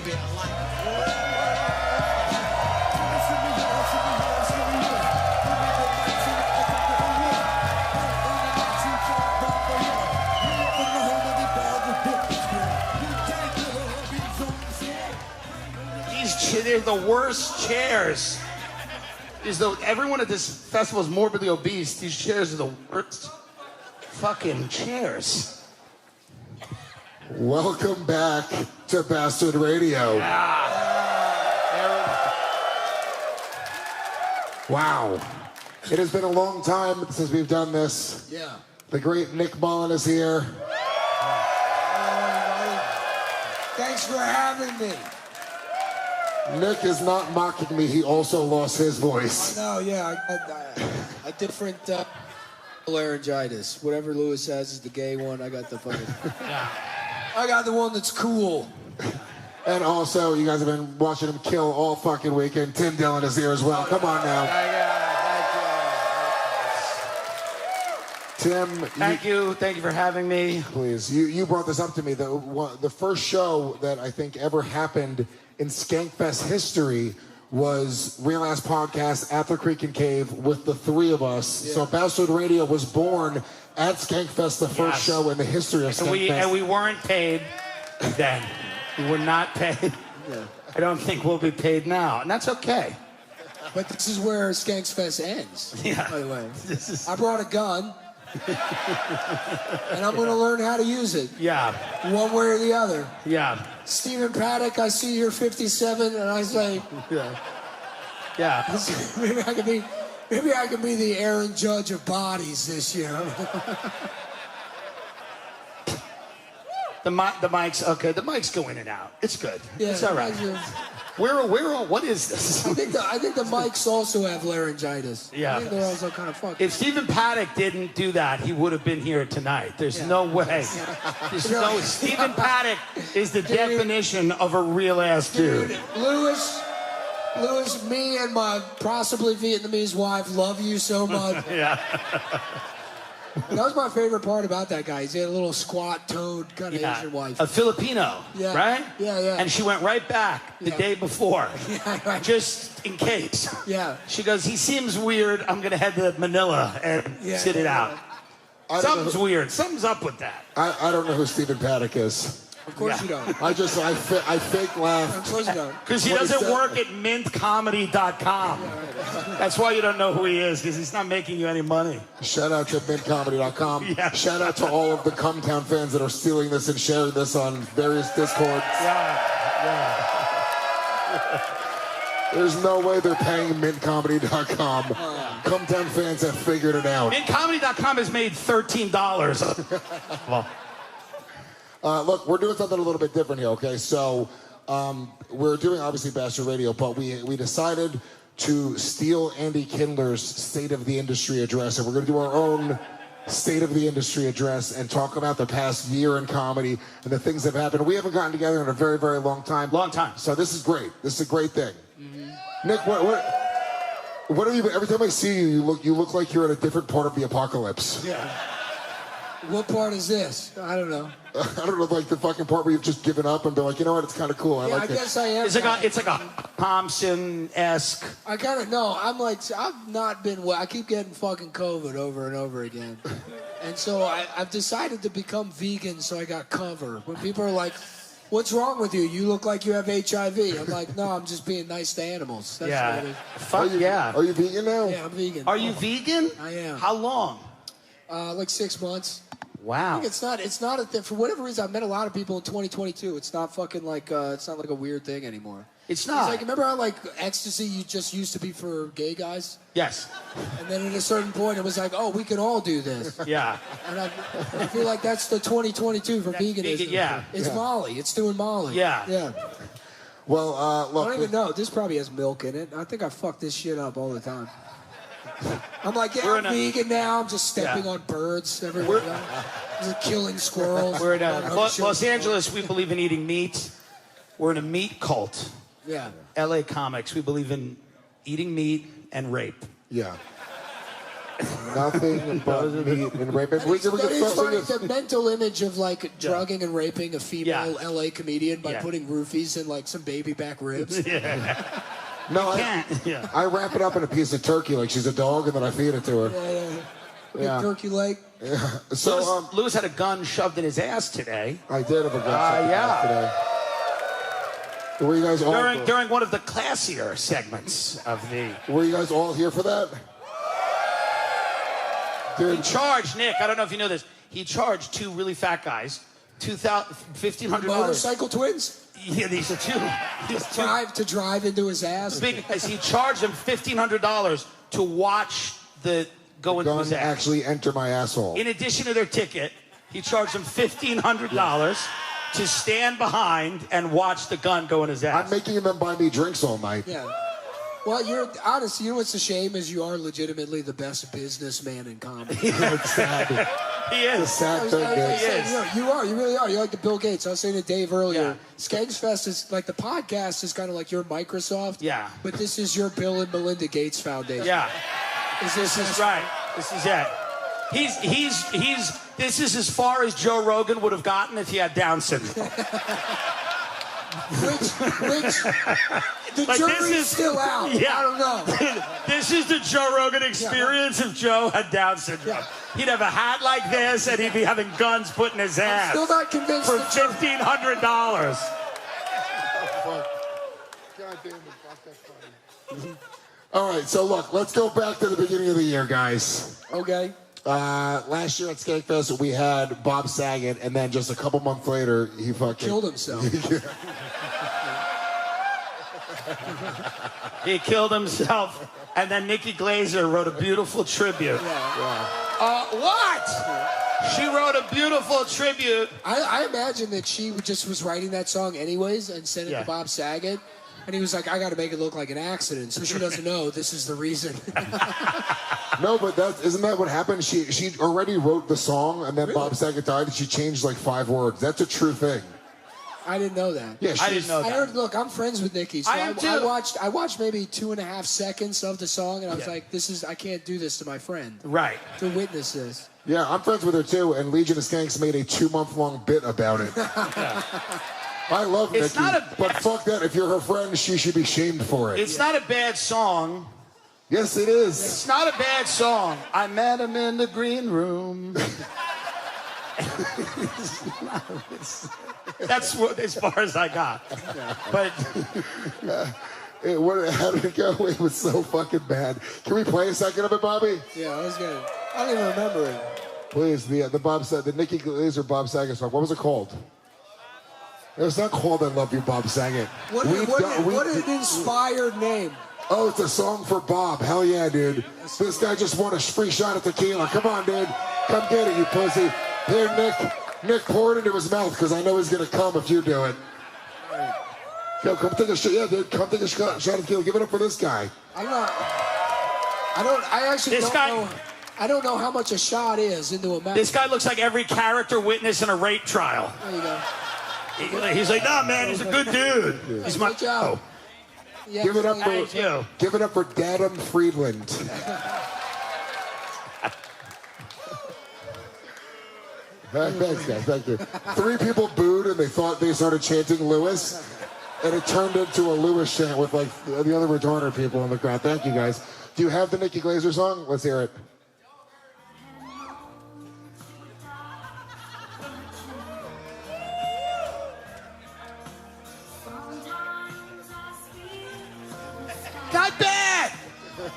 baby, I like They're the worst chairs. Everyone at this festival is morbidly obese. These chairs are the worst fucking chairs. Welcome back to Bastard Radio. Wow. It has been a long time since we've done this. Yeah. The great Nick Mullen is here. Thanks for having me. Nick is not mocking me. He also lost his voice. No, yeah, I had a different laryngitis. Whatever Lewis has is the gay one. I got the fucking. I got the one that's cool. And also, you guys have been watching him kill all fucking weekend. Tim Dillon is here as well. Come on now. Tim. Thank you for having me. Please, you brought this up to me. The first show that I think ever happened in Skankfest history was Real Ass Podcast at the Creek and Cave with the three of us. Yeah. So Bastard Radio was born at Skankfest, the first show in the history of Skankfest. And we weren't paid then. We were not paid. Yeah. I don't think we'll be paid now, and that's okay. But this is where Skankfest ends, by the way. I brought a gun. And I'm going to learn how to use it. Yeah. One way or the other. Yeah. Stephen Paddock, I see you're 57, and I say, yeah. maybe I could be the Aaron Judge of bodies this year. The mic's okay. The mic's go in and out. It's good. Yeah, it's all right. We're on. What is this? I think the mics also have laryngitis. Yeah. I think they're also kind of fucked. If Stephen Paddock didn't do that, he would have been here tonight. There's no way. There's no. Stephen Paddock is the definition of a real ass dude. Lewis, me and my possibly Vietnamese wife love you so much. Yeah. That was my favorite part about that guy. He had a little squat toed kind of Asian wife. A Filipino, right? Yeah. And she went right back the day before, just in case. Yeah. She goes, he seems weird. I'm going to head to Manila and sit it out. Something's weird. Something's up with that. I don't know who Stephen Paddock is. Of course you don't. I fake laughed. Of course you don't. Because he doesn't work at mintcomedy.com. That's why you don't know who he is, because he's not making you any money. Shout out to mintcomedy.com. Yeah. Shout out to all of the Cumtown fans that are stealing this and sharing this on various Discords. Yeah. There's no way they're paying mintcomedy.com. Cumtown fans have figured it out. Mintcomedy.com has made $13. Well. Look, we're doing something a little bit different here, okay? So we're doing, obviously, Bastard Radio, but we decided to steal Andy Kindler's State of the Industry address, and we're going to do our own State of the Industry address and talk about the past year in comedy and the things that have happened. We haven't gotten together in a very, very long time. Long time. So this is great. This is a great thing. Mm-hmm. Nick, what have you? Every time I see you, you look like you're in a different part of the apocalypse. Yeah. What part is this? I don't know. I don't know, like the fucking part where you've just given up and been like, you know what, it's kind of cool. I like it. I guess I am. It's like a Thompson-esque. I kind of know. I'm like, I've not been well. I keep getting fucking COVID over and over again. And so I've decided to become vegan so I got cover. When people are like, what's wrong with you? You look like you have HIV. I'm like, no, I'm just being nice to animals. That's what it is. Fuck yeah. Are you vegan now? Yeah, I'm vegan. Are you vegan? I am. How long? Like 6 months. Wow. I think it's not a thing. For whatever reason, I've met a lot of people in 2022. It's not fucking like, it's not like a weird thing anymore. It's not. It's like, remember how like ecstasy just used to be for gay guys? Yes. And then at a certain point, it was like, oh, we can all do this. Yeah. And I feel like that's the 2022 for veganism. Yeah. It's Molly. It's doing Molly. Yeah. Yeah. Well, look. I don't even know. This probably has milk in it. I think I fuck this shit up all the time. I'm like, I'm vegan now. I'm just stepping on birds everywhere. Just killing squirrels. We're in Los Angeles. We believe in eating meat. We're in a meat cult. Yeah. LA comics. We believe in eating meat and rape. Yeah. Nothing but meat and rape. And we can It's funny, this. the mental image of like drugging and raping a female LA comedian by putting roofies in like some baby back ribs. No, I wrap it up in a piece of turkey like she's a dog, and then I feed it to her. Yeah. Turkey leg. Yeah. So Lewis had a gun shoved in his ass today. I did have a gun today. Were you guys all during one of the classier segments of the? Were you guys all here for that? Dude. He charged Nick. I don't know if you know this. He charged two really fat guys $1,500. Motorcycle twins. Yeah, these are two. To drive into his ass. Because he charged them $1,500 to watch the go into his ass. Actually enter my asshole. In addition to their ticket, he charged them $1,500 to stand behind and watch the gun go in his ass. I'm making them buy me drinks all night. Yeah. Well, you're honest. You know what's a shame is you are legitimately the best businessman in comedy. It's sad. He is. The sad thing is. You are. You really are. You're like the Bill Gates. I was saying to Dave earlier. Skankfest is like the podcast is kind of like your Microsoft. Yeah. But this is your Bill and Melinda Gates Foundation. Yeah. This is right. This is it. This is as far as Joe Rogan would have gotten if he had Down syndrome. Which the like jury's still out. Yeah. I don't know. This is the Joe Rogan experience if Joe had Down syndrome. Yeah. He'd have a hat like this and he'd be having guns put in his ass. I'm still not convinced. For $1,500. God damn it, that's funny. All right, so look, let's go back to the beginning of the year, guys. Okay. Last year at Skankfest, we had Bob Saget, and then just a couple months later, he fucking killed himself. He killed himself, and then Nikki Glaser wrote a beautiful tribute. What? She wrote a beautiful tribute. I imagine that she just was writing that song anyways and sent it to Bob Saget. And he was like, I got to make it look like an accident, so she doesn't know this is the reason. No, but isn't that what happened? She already wrote the song, and then Really? Bob Saget died, and she changed like 5 words. That's a true thing. I didn't know that. Yeah, I didn't know that. I heard. Look, I'm friends with Nikki, so I am too. I watched maybe 2.5 seconds of the song, and I was like, I can't do this to my friend. Right. To witness this. Yeah, I'm friends with her too, and Legion of Skanks made a 2-month-long bit about it. I love It's Nikki, not but fuck that. If you're her friend, she should be shamed for it. It's not a bad song. Yes, it is. It's not a bad song. I met him in the green room. That's as far as I got. But How did it go? It was so fucking bad. Can we play a second of it, Bobby? Yeah, I was good. I don't even remember it. Please, the Nikki Glaser Bob Saget song. What was it called? It was not called "I Love You, Bob Saget." What an inspired name. Oh, it's a song for Bob. Hell yeah, dude. This guy just won a free shot of tequila. Come on, dude. Come get it, you pussy. Here, Nick, pour it into his mouth because I know he's going to come if you do it. Yo, come take a shot. Yeah, dude, come take a shot of tequila. Give it up for this guy. I don't know how much a shot is into a mouth. this guy looks like every character witness in a rape trial. There you go. He's like, nah, man, he's a good dude. He's my Good job. Yeah, Give it up Thank you. Give it up for Dadam Friedland. Thanks, guys. Thank you. 3 people booed and they thought they started chanting Lewis, and it turned into a Lewis chant with like the other rejoinder people in the crowd. Thank you, guys. Do you have the Nikki Glaser song? Let's hear it. Not bad.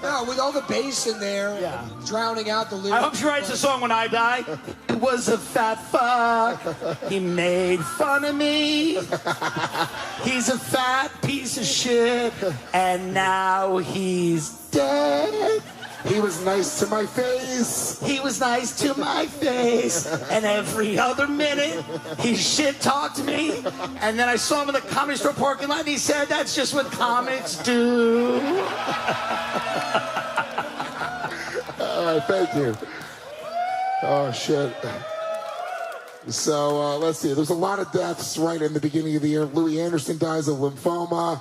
No, with all the bass in there, drowning out the lyrics. I hope she writes a song when I die. It was a fat fuck. He made fun of me. He's a fat piece of shit. And now he's dead. He was nice to my face. He was nice to my face. And every other minute, he shit-talked me. And then I saw him in the Comedy Store parking lot, and he said, that's just what comics do. All right, thank you. Oh, shit. So, let's see. There's a lot of deaths right in the beginning of the year. Louis Anderson dies of lymphoma.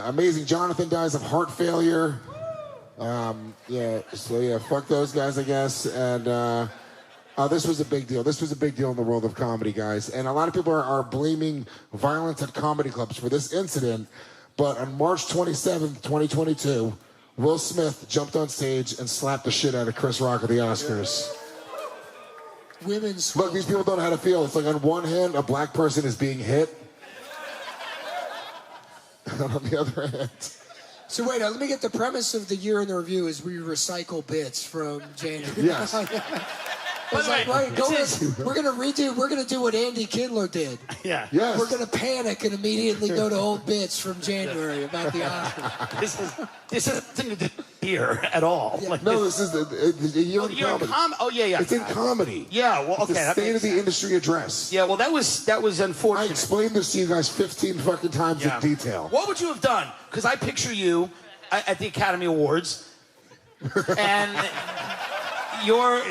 Amazing Jonathan dies of heart failure. Fuck those guys, I guess. And this was a big deal. This was a big deal in the world of comedy, guys. And a lot of people are blaming violence at comedy clubs for this incident. But on March 27th, 2022, Will Smith jumped on stage and slapped the shit out of Chris Rock at the Oscars. Women's. Look, these people don't know how to feel. It's like on one hand, a black person is being hit. And on the other hand... So wait, let me get the premise of the year in the review is we recycle bits from January. Yes. It's like, right, we're gonna do what Andy Kindler did. Yeah. Yes. We're gonna panic and immediately go to old bits from January about the Oscars. This is nothing to do here at all. Yeah. Like, No, this is the year in comedy. Oh yeah. It's in comedy. Yeah, well, okay. It's the state of the industry address. Yeah, well, that was I unfortunate. explained this to you guys 15 fucking times in detail. What would you have done? Because I picture you at the Academy Awards, and you're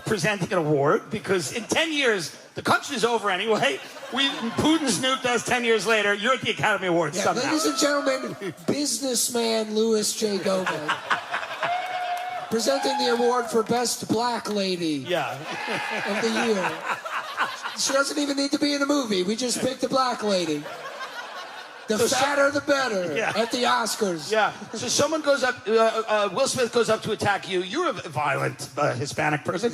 presenting an award because in 10 years the country's over anyway. Putin's nuked us 10 years later. You're at the Academy Awards somehow. Ladies and gentlemen, businessman Louis J. Gomez presenting the award for Best Black Lady of the year. She doesn't even need to be in a movie. We just picked a black lady. The fatter, the better at the Oscars. Yeah. So someone goes up, Will Smith goes up to attack you. You're a violent Hispanic person.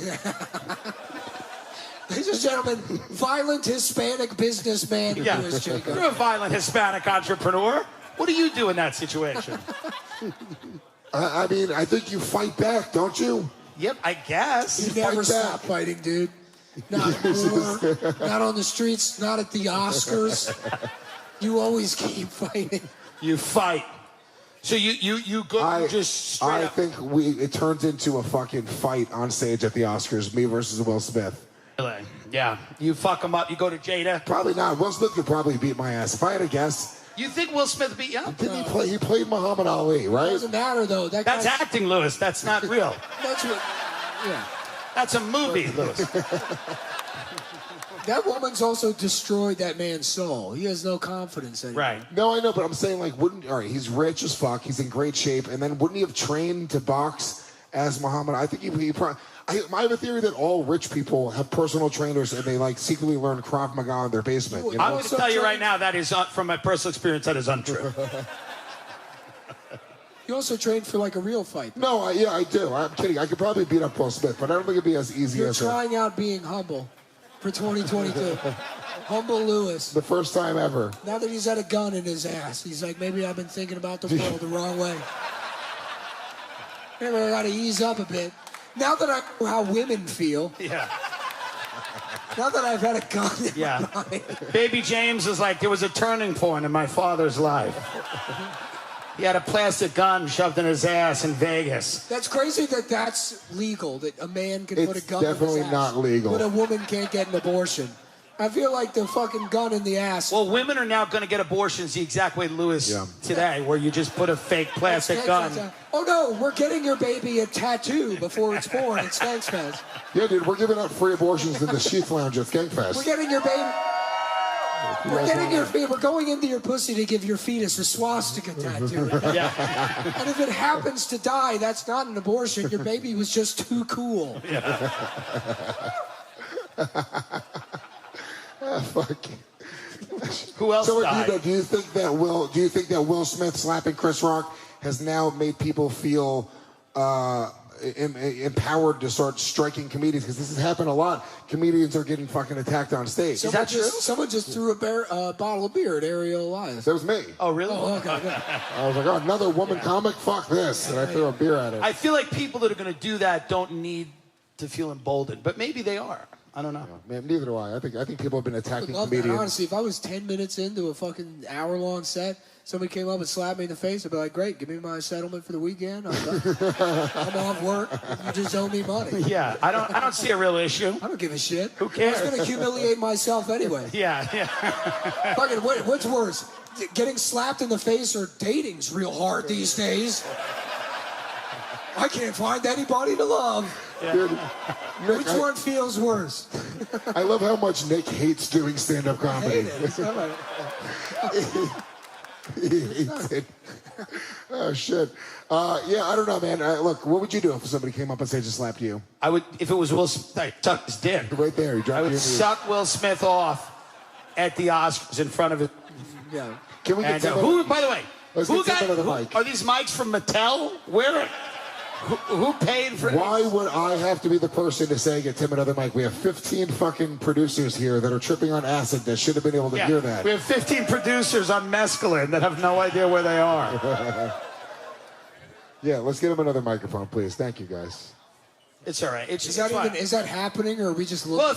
Ladies and gentlemen, violent Hispanic businessman Louis J. Gomez. You're a violent Hispanic entrepreneur. What do you do in that situation? I mean, I think you fight back, don't you? Yep, I guess. You never fight stop back. fighting, dude. Not in war, not on the streets, not at the Oscars. You always keep fighting. You fight. So you go just straight I up. think it turns into a fucking fight on stage at the Oscars, me versus Will Smith. Really? Yeah. You fuck him up. You go to Jada. Probably not. Will Smith could probably beat my ass. If I had to guess. You think Will Smith beat you? Didn't he play? He played Muhammad Ali, right? Doesn't matter though. That's acting, Lewis. That's not real. That's what. Yeah. That's a movie, Lewis. That woman's also destroyed that man's soul. He has no confidence anymore. Right. No, I know, but I'm saying, like, all right, he's rich as fuck, he's in great shape, and then wouldn't he have trained to box as Muhammad? I think he probably... I have a theory that all rich people have personal trainers and they, like, secretly learn Krav Maga in their basement. You know? I'm going to tell you right now, that is, from my personal experience, that is untrue. You also trained for, like, a real fight. No, I do. I'm kidding. I could probably beat up Will Smith, but I don't think it'd be as easy You're as trying out being humble for 2022. Humble Lewis. the first time ever. Now that he's had a gun in his ass, he's like, maybe I've been thinking about the world the wrong way. Maybe I gotta ease up a bit. Now that I know how women feel, now that I've had a gun in my mind. Baby James is like, there was a turning point in my father's life. He had a plastic gun shoved in his ass in Vegas. That's crazy that that's legal, that a man can put a gun in his ass. It's definitely not legal. But a woman can't get an abortion. I feel like the fucking gun in the ass. Well, women are now going to get abortions the exact way Lewis today, where you just put a fake plastic gun. Oh no, we're getting your baby a tattoo before it's born at Skankfest. Yeah, dude, we're giving out free abortions in the Sheath Lounge at Skankfest. We're getting your baby. We're going into your pussy to give your fetus a swastika tattoo. And if it happens to die, that's not an abortion. Your baby was just too cool. Fuck. Who else died? Do you think that Will Smith slapping Chris Rock has now made people feel empowered to start striking comedians? Because this has happened a lot. Comedians are getting fucking attacked on stage. Is that true? Someone just threw a bottle of beer at Ariel Elias. That was me. Oh, really? Oh, okay. I was like, oh, another woman comic? Fuck this. And I threw a beer at it. I feel like people that are going to do that don't need to feel emboldened, but maybe they are. I don't know. Man, neither do I. I think people have been attacking comedians. That. Honestly, if I was 10 minutes into a fucking hour-long set, somebody came up and slapped me in the face, I'd be like, great, give me my settlement for the weekend. I'm off work. You just owe me money. Yeah, I don't see a real issue. I don't give a shit. Who cares? I was going to humiliate myself anyway. Yeah. Fucking, what's worse? Getting slapped in the face or dating's real hard these days. I can't find anybody to love. Yeah. Dude, Nick, which one feels worse? I love how much Nick hates doing stand-up comedy. I hate it. It's not right. He hates it. Oh, shit. Yeah, I don't know, man. Look, what would you do if somebody came up and stage and slapped you? I would, if it was Will Smith, I'd suck his dick. Right there. I would suck Will Smith off at the Oscars in front of it. Yeah. Can we get Who, by the way, Let's who get got, another who, mic. are these mics from Mattel? Where? Who paid for Why would I have to be the person to say, get Tim another mic? We have 15 fucking producers here that are tripping on acid that should have been able to hear that. We have 15 producers on mescaline that have no idea where they are. Yeah, let's get him another microphone, please. Thank you, guys. It's all right. Is that happening, or are we just looking? Well, I'll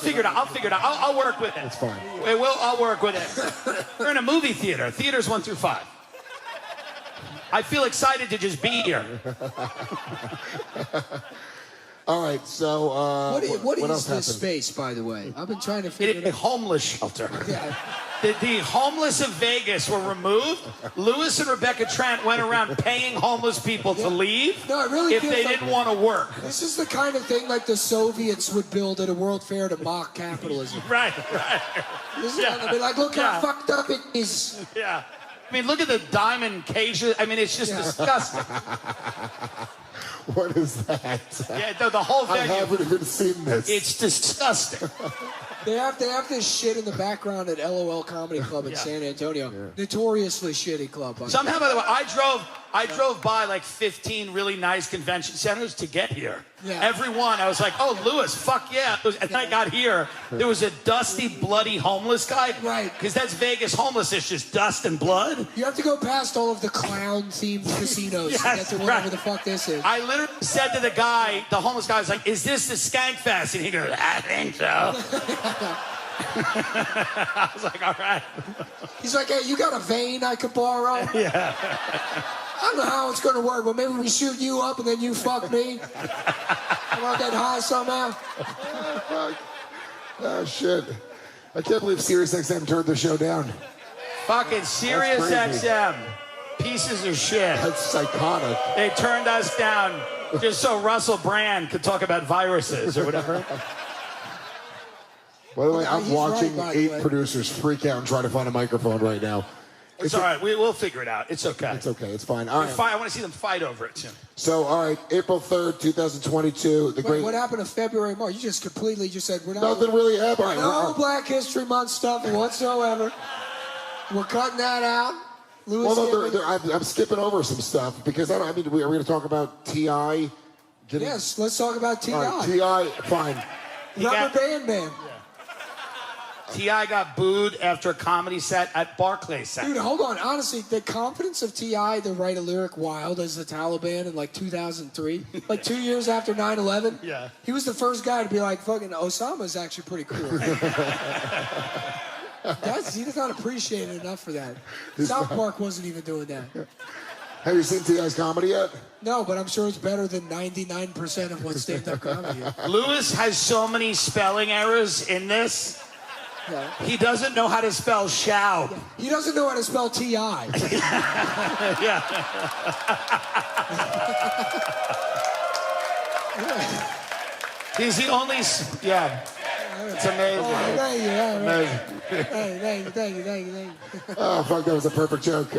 figure it out. I'll work with it. It's fine. I'll work with it. We're in a movie theater. Theaters 1 through 5. I feel excited to just be here. All right, so what else is this happened? space, by the way? I've been trying to figure it A out. homeless shelter. Yeah. The homeless of Vegas were removed. Lewis and Rebecca Trent went around paying homeless people to leave No, it really if feels they like- didn't want to work. This is the kind of thing like the Soviets would build at a World Fair to mock capitalism. Right. This is I'd be like, look how Yeah. fucked up it is. Yeah. I mean, look at the diamond cages. I mean, it's just disgusting. What is that? Yeah, the whole I venue. haven't even seen this. It's disgusting. They have this shit in the background at LOL Comedy Club in San Antonio. Notoriously shitty club. Somehow, by the way, I drove by like 15 really nice convention centers to get here. Yeah. Every one, I was like, oh, Lewis, fuck yeah. And then I got here, there was a dusty, bloody homeless guy. Right. Because that's Vegas homeless, it's just dust and blood. You have to go past all of the clown-themed casinos to get to whatever the fuck this is. I literally said to the guy, the homeless guy, I was like, is this the Skankfest? And he goes, I think so. I was like, all right. He's like, hey, you got a vein I could borrow? Yeah. I don't know how it's going to work, but maybe we shoot you up and then you fuck me. And I'll get high somehow. Oh, shit. I can't believe SiriusXM turned the show down. Fucking Sirius That's crazy. XM. Pieces of shit. That's psychotic. They turned us down just so Russell Brand could talk about viruses or whatever. By the way, I'm He's watching right, by the 8 way. producers freak out and try to find a microphone right now. It's all right. We'll figure it out. It's okay. It's okay. It's fine. All right. I want to see them fight over it soon. So, all right, April 3rd, 2022. The great. What happened to February, March? You just completely just said, we're not... Nothing really happened. No Black History Month stuff whatsoever. We're cutting that out. Louis Well, Gibbons- I'm skipping over some stuff because are we going to talk about T.I.? Yes, let's talk about T.I. All right, T.I., fine. Rubber Band Man. T.I. got booed after a comedy set at Barclays Center. Dude, hold on. Honestly, the confidence of T.I. to write a lyric wild as the Taliban in like 2003, like 2 years after 9/11. Yeah. He was the first guy to be like, fucking Osama's actually pretty cool. He's not appreciated enough for that. South Park wasn't even doing that. Have you seen T.I.'s comedy yet? No, but I'm sure it's better than 99% of what stand-up comedy is. Lewis has so many spelling errors in this. Yeah. He doesn't know how to spell Schaub. He doesn't know how to spell T.I. Yeah. He's the only... Yeah. It's amazing. Oh, thank you. Yeah, right. Amazing. Thank you. Oh, fuck, that was a perfect joke.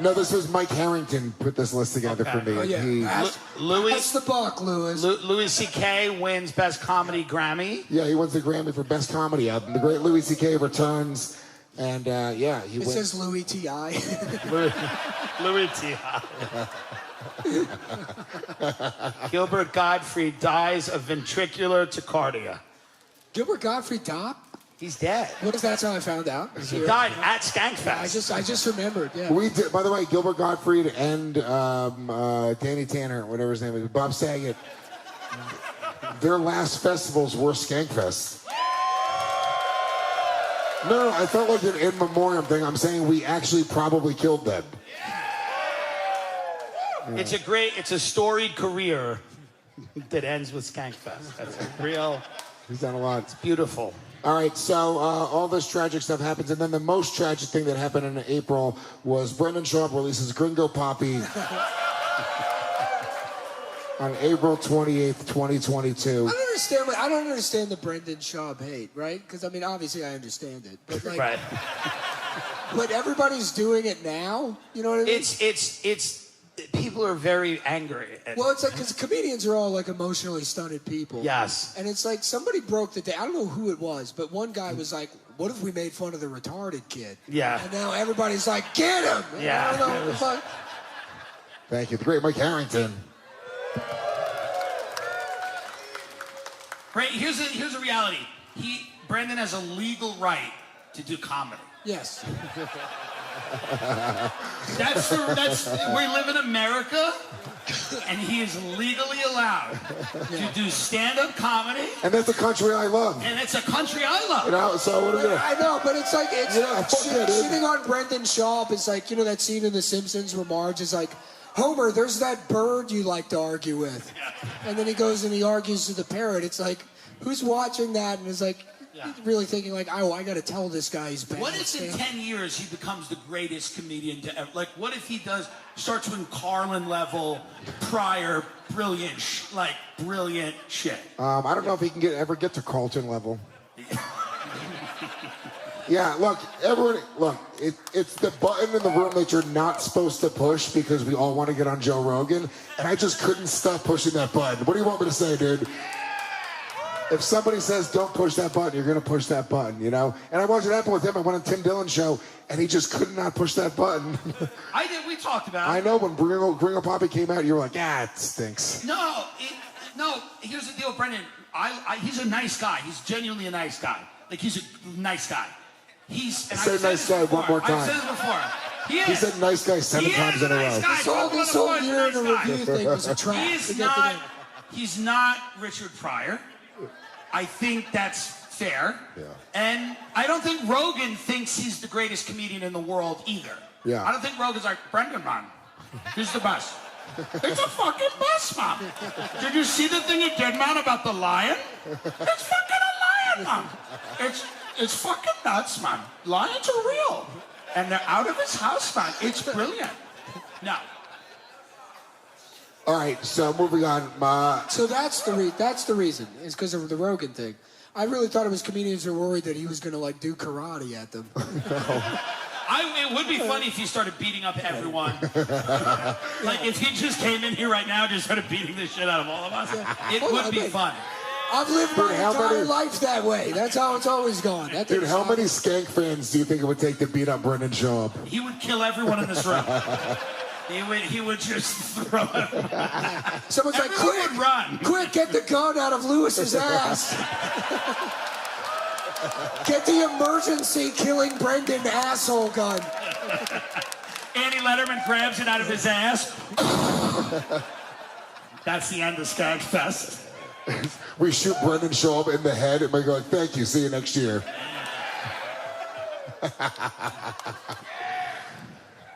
No, this was Mike Harrington put this list together for me. Oh, yeah. He, That's Louis the buck, Lewis. Louis C.K. wins Best Comedy Grammy. yeah, he wins the Grammy for Best Comedy Album. The great Louis C.K. returns, and yeah, he It wins. says Louis T.I. Louis T.I. Gilbert Gottfried dies of ventricular tachycardia. Gilbert Gottfried died? He's dead. What if that's how I found out? He died at Skankfest. I just remembered, yeah. We did, by the way, Gilbert Gottfried and Danny Tanner, whatever his name is, Bob Saget, their last festivals were Skankfest. No, I felt like an in memoriam thing. I'm saying we actually probably killed them. It's a storied career that ends with Skankfest. That's a real He's done a lot. beautiful. All right, so all this tragic stuff happens, and then the most tragic thing that happened in April was Brendan Schaub releases Gringo Poppy on April 28th, 2022. I don't understand the Brendan Schaub hate, right? Because, I mean, obviously I understand it. But, like, Right. but everybody's doing it now. You know what I mean? It's people are very angry. Well, it's like because comedians are all like emotionally stunted people. Yes. And it's like somebody broke the day. I don't know who it was, but one guy was like, "What if we made fun of the retarded kid?" Yeah. And now everybody's like, "Get him!" Yeah. I don't know what the fuck. Thank you. The great Mike Harrington. Right, here's a reality. Brandon has a legal right to do comedy. Yes. We live in America, and he is legally allowed to do stand-up comedy. And that's a country I love. And it's a country I love. You know, so what are we doing? I know, but it's like fuck shitting on Brendan Schaub is like, you know that scene in The Simpsons where Marge is like, Homer, there's that bird you like to argue with. Yeah. And then he goes and he argues to the parrot. It's like, who's watching that and is like, really thinking like, oh, I got to tell this guy he's bad. What if in 10 years he becomes the greatest comedian to ever? Like, what if he starts with Carlin level, Pryor, brilliant shit? I don't know if he can ever get to Carlton level. Yeah, look, it's the button in the room that you're not supposed to push because we all want to get on Joe Rogan, and I just couldn't stop pushing that button. What do you want me to say, dude? If somebody says don't push that button, you're going to push that button, you know? And I watched it happen with him. I went on Tim Dillon's show, and he just could not push that button. I did. We talked about it. I know when Gringo Poppy came out, you were like, it stinks. No, here's the deal, Brendan. He's a nice guy. He's genuinely a nice guy. Like, he's a nice guy. Say nice guy one more time. I've said it before. He said nice guy 7 times in a row. This whole year in a review thing was a trap. He's not Richard Pryor. I think that's fair. Yeah. And I don't think Rogan thinks he's the greatest comedian in the world either. Yeah. I don't think Rogan's like, Brendan, man, he's the best. It's a fucking best, man. Did you see the thing he did, man, about the lion? It's fucking a lion, man. It's fucking nuts, man. Lions are real. And they're out of his house, man. It's brilliant. No. All right, so moving on. So that's the reason. It's because of the Rogan thing. I really thought it was comedians who were worried that he was going to like do karate at them. It would be funny if he started beating up everyone. Like if he just came in here right now and just started beating the shit out of all of us. It would be fun. I've lived my entire life that way. That's how it's always gone. Dude, how many Skank fans do you think it would take to beat up Brendan Schaub? He would kill everyone in this room. He would just throw it. Someone's like, quick, run. Quick, get the gun out of Lewis's ass. Get the emergency killing Brendan asshole gun. Andy Letterman grabs it out of his ass. That's the end of Skankfest. We shoot Brendan Schaub in the head and we go, thank you, see you next year.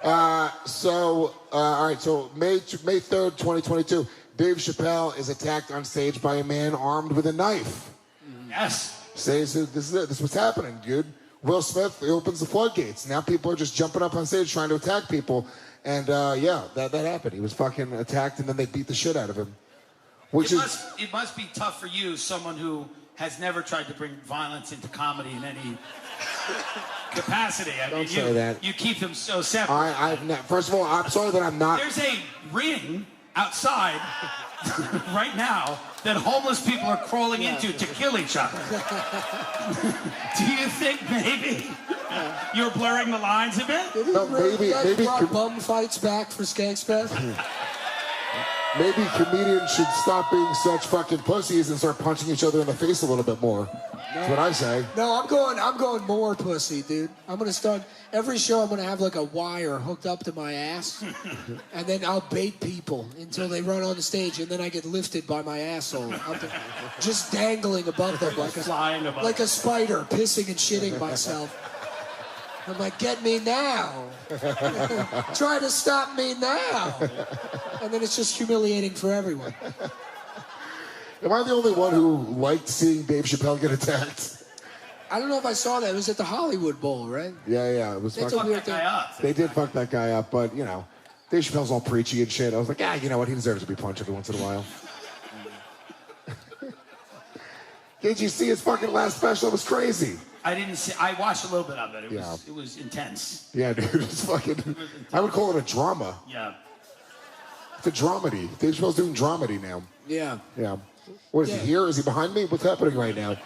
All right, so May 3rd, 2022, Dave Chappelle is attacked on stage by a man armed with a knife. Yes. This is it. This is what's happening, dude. Will Smith opens the floodgates. Now people are just jumping up on stage trying to attack people. And that happened. He was fucking attacked and then they beat the shit out of him. It must be tough for you, someone who has never tried to bring violence into comedy in any capacity. Don't say that. You keep them so separate. First of all, I'm sorry that I'm not. There's a ring outside right now that homeless people are crawling into to kill each other. Do you think maybe you're blurring the lines a bit? No, maybe brought bum fights back for Skankfest. Maybe comedians should stop being such fucking pussies and start punching each other in the face a little bit more. That's what I say. No, I'm going more pussy, dude. I'm gonna start every show. I'm gonna have like a wire hooked up to my ass, and then I'll bait people until they run on the stage, and then I get lifted by my asshole, just dangling above them like a spider, pissing and shitting myself. I'm like, get me now. Try to stop me now. And then it's just humiliating for everyone. Am I the only one who liked seeing Dave Chappelle get attacked? I don't know if I saw that. It was at the Hollywood Bowl, right? Yeah. It was fucking that guy up. They did fuck that guy up, but, you know, Dave Chappelle's all preachy and shit. I was like, you know what? He deserves to be punched every once in a while. Did you see his fucking last special? It was crazy. I didn't see. I watched a little bit of it. Yeah. It was intense. Yeah, dude, it's fucking. I would call it a drama. Yeah. It's a dramedy. Dave Chappelle's doing dramedy now. Yeah. Yeah. What is he here? Is he behind me? What's happening right now?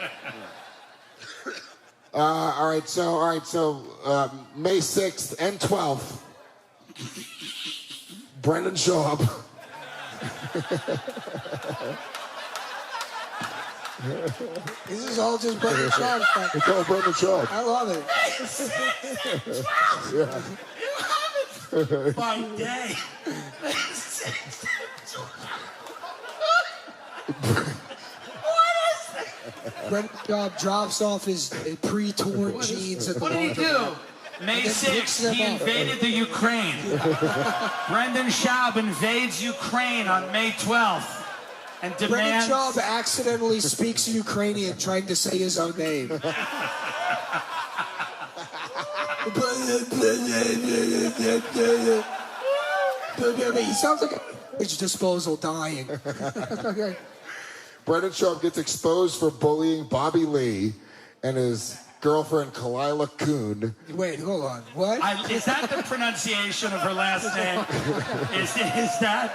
All right. So May 6th and 12th, Brendan Schaub. This is all just Brendan Schaub stuff. It's all Brendan Schaub. I love it. Yeah. By day. Brendan Schaub drops off his pre-torn jeans at the What did he do? May 6th, he invaded the Ukraine. Brendan Schaub invades Ukraine on May 12th and Brendan demands... Schaub accidentally speaks Ukrainian trying to say his own name. He sounds like a garbage disposal dying. Brendan Schaub gets exposed for bullying Bobby Lee and his girlfriend Kalila Kuhn. Wait, hold on. What? Is that the pronunciation of her last name? Is that...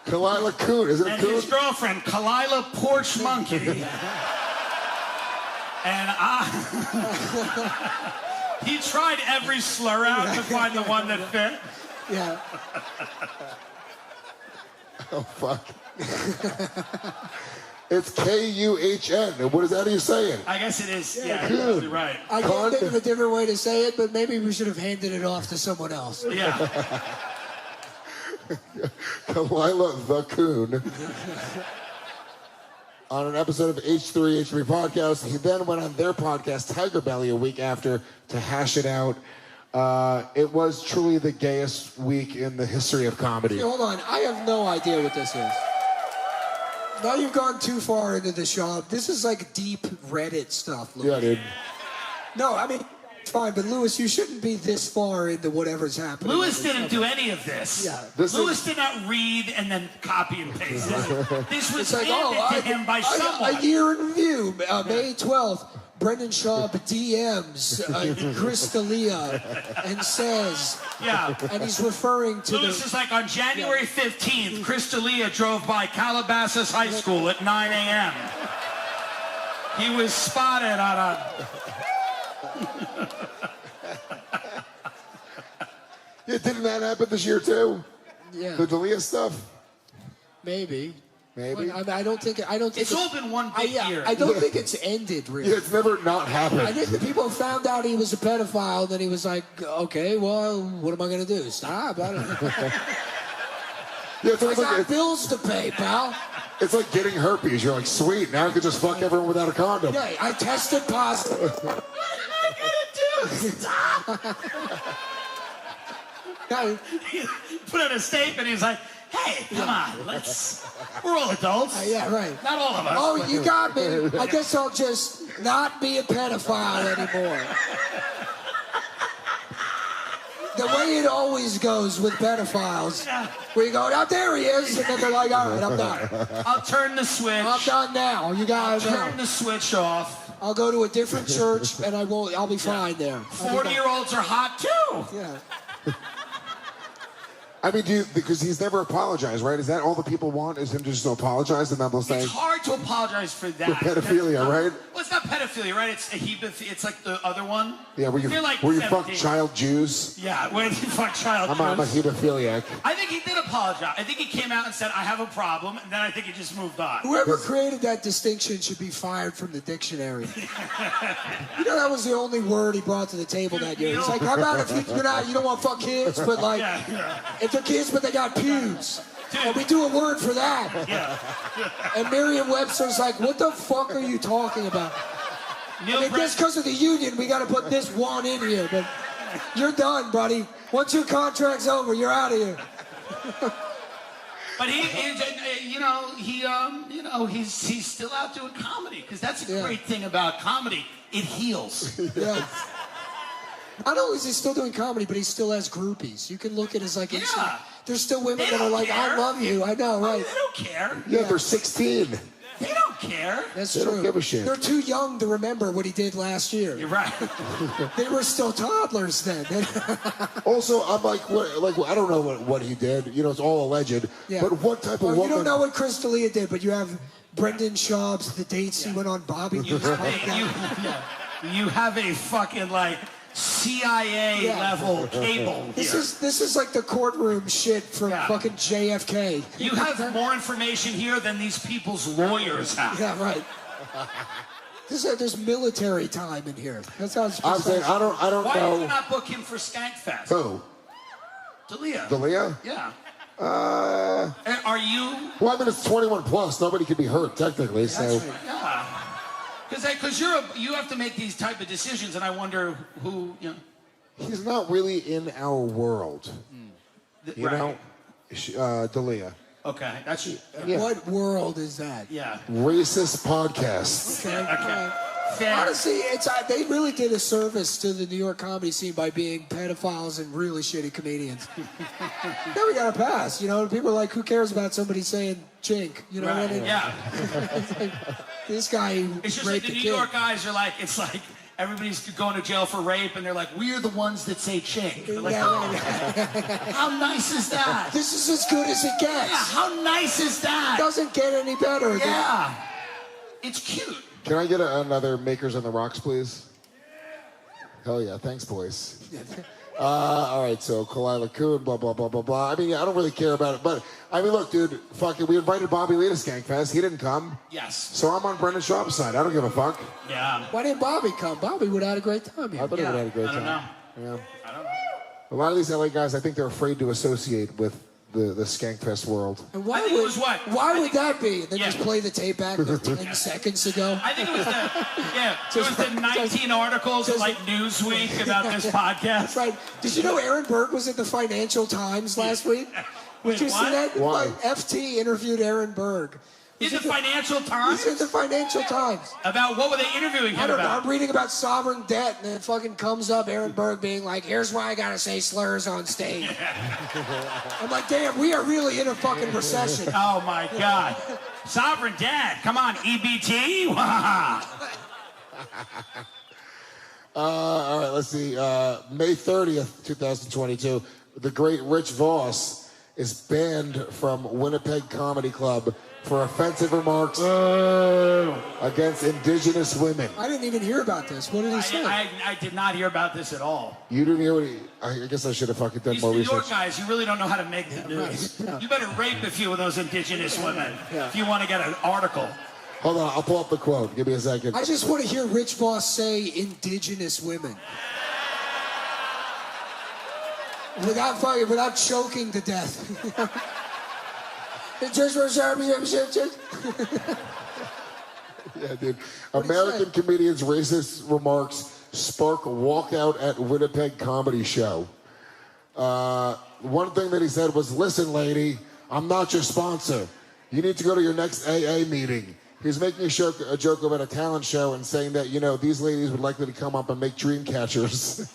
Kalila Kuhn, isn't it And Kuhn? his girlfriend, Kalila Porch Monkey. And he tried every slur out to find the one that fit. Yeah. Oh, fuck. It's K-U-H-N. What is that you saying? I guess it is. Yeah, Kuhn. you're absolutely right. I can't think of a different way to say it, but maybe we should have handed it off to someone else. Yeah. Kalila the Coon. On an episode of H3 Podcast. He then went on their podcast, Tiger Belly, a week after to hash it out. It was truly the gayest week in the history of comedy. Hey, hold on. I have no idea what this is. Now you've gone too far into the shop. This is like deep Reddit stuff, Louis. Yeah, dude. No, I mean, it's fine, but Louis, you shouldn't be this far into whatever's happening. Lewis didn't do any of this. Yeah. Lewis did not read and then copy and paste it. This was It's like, handed to him by someone. A year in review, May 12th. Brendan Schaub DMs Chris D'Elia and says, Yeah. and he's referring to Lewis is like, on January 15th, Chris D'Elia drove by Calabasas High School at 9 a.m. He was spotted on a... Yeah, didn't that happen this year, too? Yeah, The D'Elia stuff? maybe. Maybe. I don't think It's all been one big year. I don't think it's ended really. Yeah, it's never not happened. I think the people found out he was a pedophile, and then he was like, okay, well, what am I going to do? Stop. I don't know. Yeah, it's I like, got bills to pay, pal. it's like getting herpes. You're like, sweet, now I can just fuck everyone without a condom. Yeah, I tested positive. What am I going to do? Stop. He put out a statement. He was like, hey, come on, we're all adults. Yeah, right. Not all of us. Oh, you got me. I guess I'll just not be a pedophile anymore. The way it always goes with pedophiles, where you go, now there he is, and then they're like, all right, I'm done. I'll turn the switch. I'm done now. You guys Turn the switch off. I'll go to a different church, and I'll be fine there. 40-year-olds are hot, too. Yeah. I mean, because he's never apologized, right? Is that all the people want? Is him just to apologize and then they'll say It's hard to apologize for that. for pedophilia, right? Well, it's not pedophilia, right? It's like the other one. Yeah, where You're like you fuck 17. child Jews. Yeah, where you fuck child. I'm a Jews. hemophiliac. I think he did apologize. I think he came out and said, I have a problem, and then I think he just moved on. Whoever created that distinction should be fired from the dictionary. You know, that was the only word he brought to the table that year. He's like, how about if you don't want to fuck kids, but like, if they're kids but they got pubes, and we do a word for that. Yeah. And Merriam-Webster's like, what the fuck are you talking about? Neil I mean, just because of the union, we got to put this one in here, but you're done, buddy. Once your contract's over, you're out of here. But he's still out doing comedy, because that's a great thing about comedy. It heals. Yeah. Not only is he still doing comedy, but he still has groupies. You can look at his like. Yeah. There's still women They that are don't like, care. I love you. I know, right? They don't care. Yeah, they're 16. They don't care. That's They true. don't give a shit. They're too young to remember what he did last year. You're right. They were still toddlers then. Also, I'm like, I don't know what he did. You know, it's all alleged. Yeah. But what type of Well, woman? you don't know what Chris D'Elia did, but you have Brendan Schaub's the dates he went on Bobby Lee's podcast. You have a fucking like CIA level cable here. This is like the courtroom shit from fucking JFK. You have more information here than these people's lawyers have. Yeah, right. There's military time in here. That's how it's I'm saying I don't Why know. did you not book him for Skankfest? Who? D'Elia. D'Elia? Yeah. And are you? Well, I mean, it's 21 plus. Nobody can be hurt technically. So. That's right. Yeah. Because you have to make these type of decisions, and I wonder who, you know. He's not really in our world. You know? D'Elia. Okay, that's Yeah. What world is that? yeah. Racist podcasts. Okay. Fair. Honestly, they really did a service to the New York comedy scene by being pedophiles and really shitty comedians. Now we got a pass, you know. People are like, who cares about somebody saying chink? You know what I mean? Yeah. It's like, this guy It's just raped like the a New kid. York guys are like, it's like everybody's going to jail for rape, and they're like, we're the ones that say chink. They're like, Yeah, how nice is that? this is as good as it gets. Yeah, how nice is that? Doesn't get any better. Yeah. It's cute. Can I get another Makers on the Rocks, please? Hell yeah. Thanks, boys. All right, so Kalila Kuhn, blah, blah, blah, blah, blah. I mean, I don't really care about it. But, I mean, look, dude, fucking, we invited Bobby Lee to Skankfest. He didn't come. Yes. So I'm on Brendan Schaub's side. I don't give a fuck. Yeah. Why didn't Bobby come? Bobby would have had a great time here. I thought he would have had a great I don't time. know. Yeah. I don't know. A lot of these LA guys, I think they're afraid to associate with the Skankfest world. And why I think it was what? Why I would think- that be? Then Yeah. just play the tape back of 10 seconds ago. I think it was the 19 articles in like Newsweek about this podcast. That's right. Did you know Aaron Berg was in the Financial Times last week? Wait, Did you see what? that? Why? Like, FT interviewed Aaron Berg. In the Financial He's Times? in the Financial Times. About what were they interviewing I him don't know. about? I'm reading about sovereign debt, and then it fucking comes up Aaron Berg being like, here's why I gotta say slurs on stage. I'm like, damn, we are really in a fucking recession. Oh my God. Sovereign debt. Come on, EBT? All right, let's see. May 30th, 2022, the great Rich Voss is banned from Winnipeg Comedy Club for offensive remarks against Indigenous women. I didn't even hear about this. What did he say? I did not hear about this at all. You didn't hear what he... I guess I should have fucking done These more New York research. guys, you really don't know how to make the news. You better rape a few of those Indigenous women if you want to get an article. Hold on, I'll pull up the quote. Give me a second. I just want to hear Rich Voss say Indigenous women. Without choking to death. Yeah, dude. American comedian's racist remarks spark walkout at Winnipeg comedy show. One thing that he said was, listen, lady, I'm not your sponsor. You need to go to your next AA meeting. He's making a joke about a talent show and saying that, you know, these ladies would likely to come up and make dream catchers.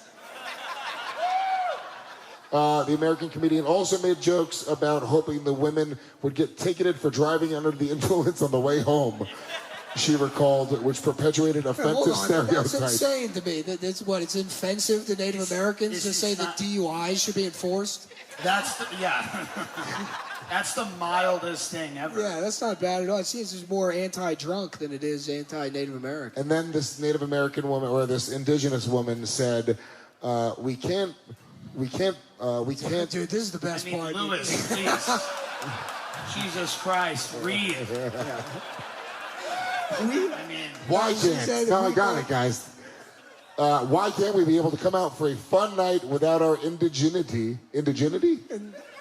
The American comedian also made jokes about hoping the women would get ticketed for driving under the influence on the way home, she recalled, which perpetuated offensive Hold on, stereotypes. that's insane to me. It's offensive to Native Americans to say that DUIs should be enforced? That's the mildest thing ever. Yeah, that's not bad at all. It seems it's more anti-drunk than it is anti-Native American. And then this Native American woman, or this indigenous woman, said, we can't. Dude, this is the best I mean, part. Lewis, please. Jesus Christ, read. I mean, Why She can't? said No, I we got can't- it, guys. Why can't we be able to come out for a fun night without our indigeneity? Indigeneity?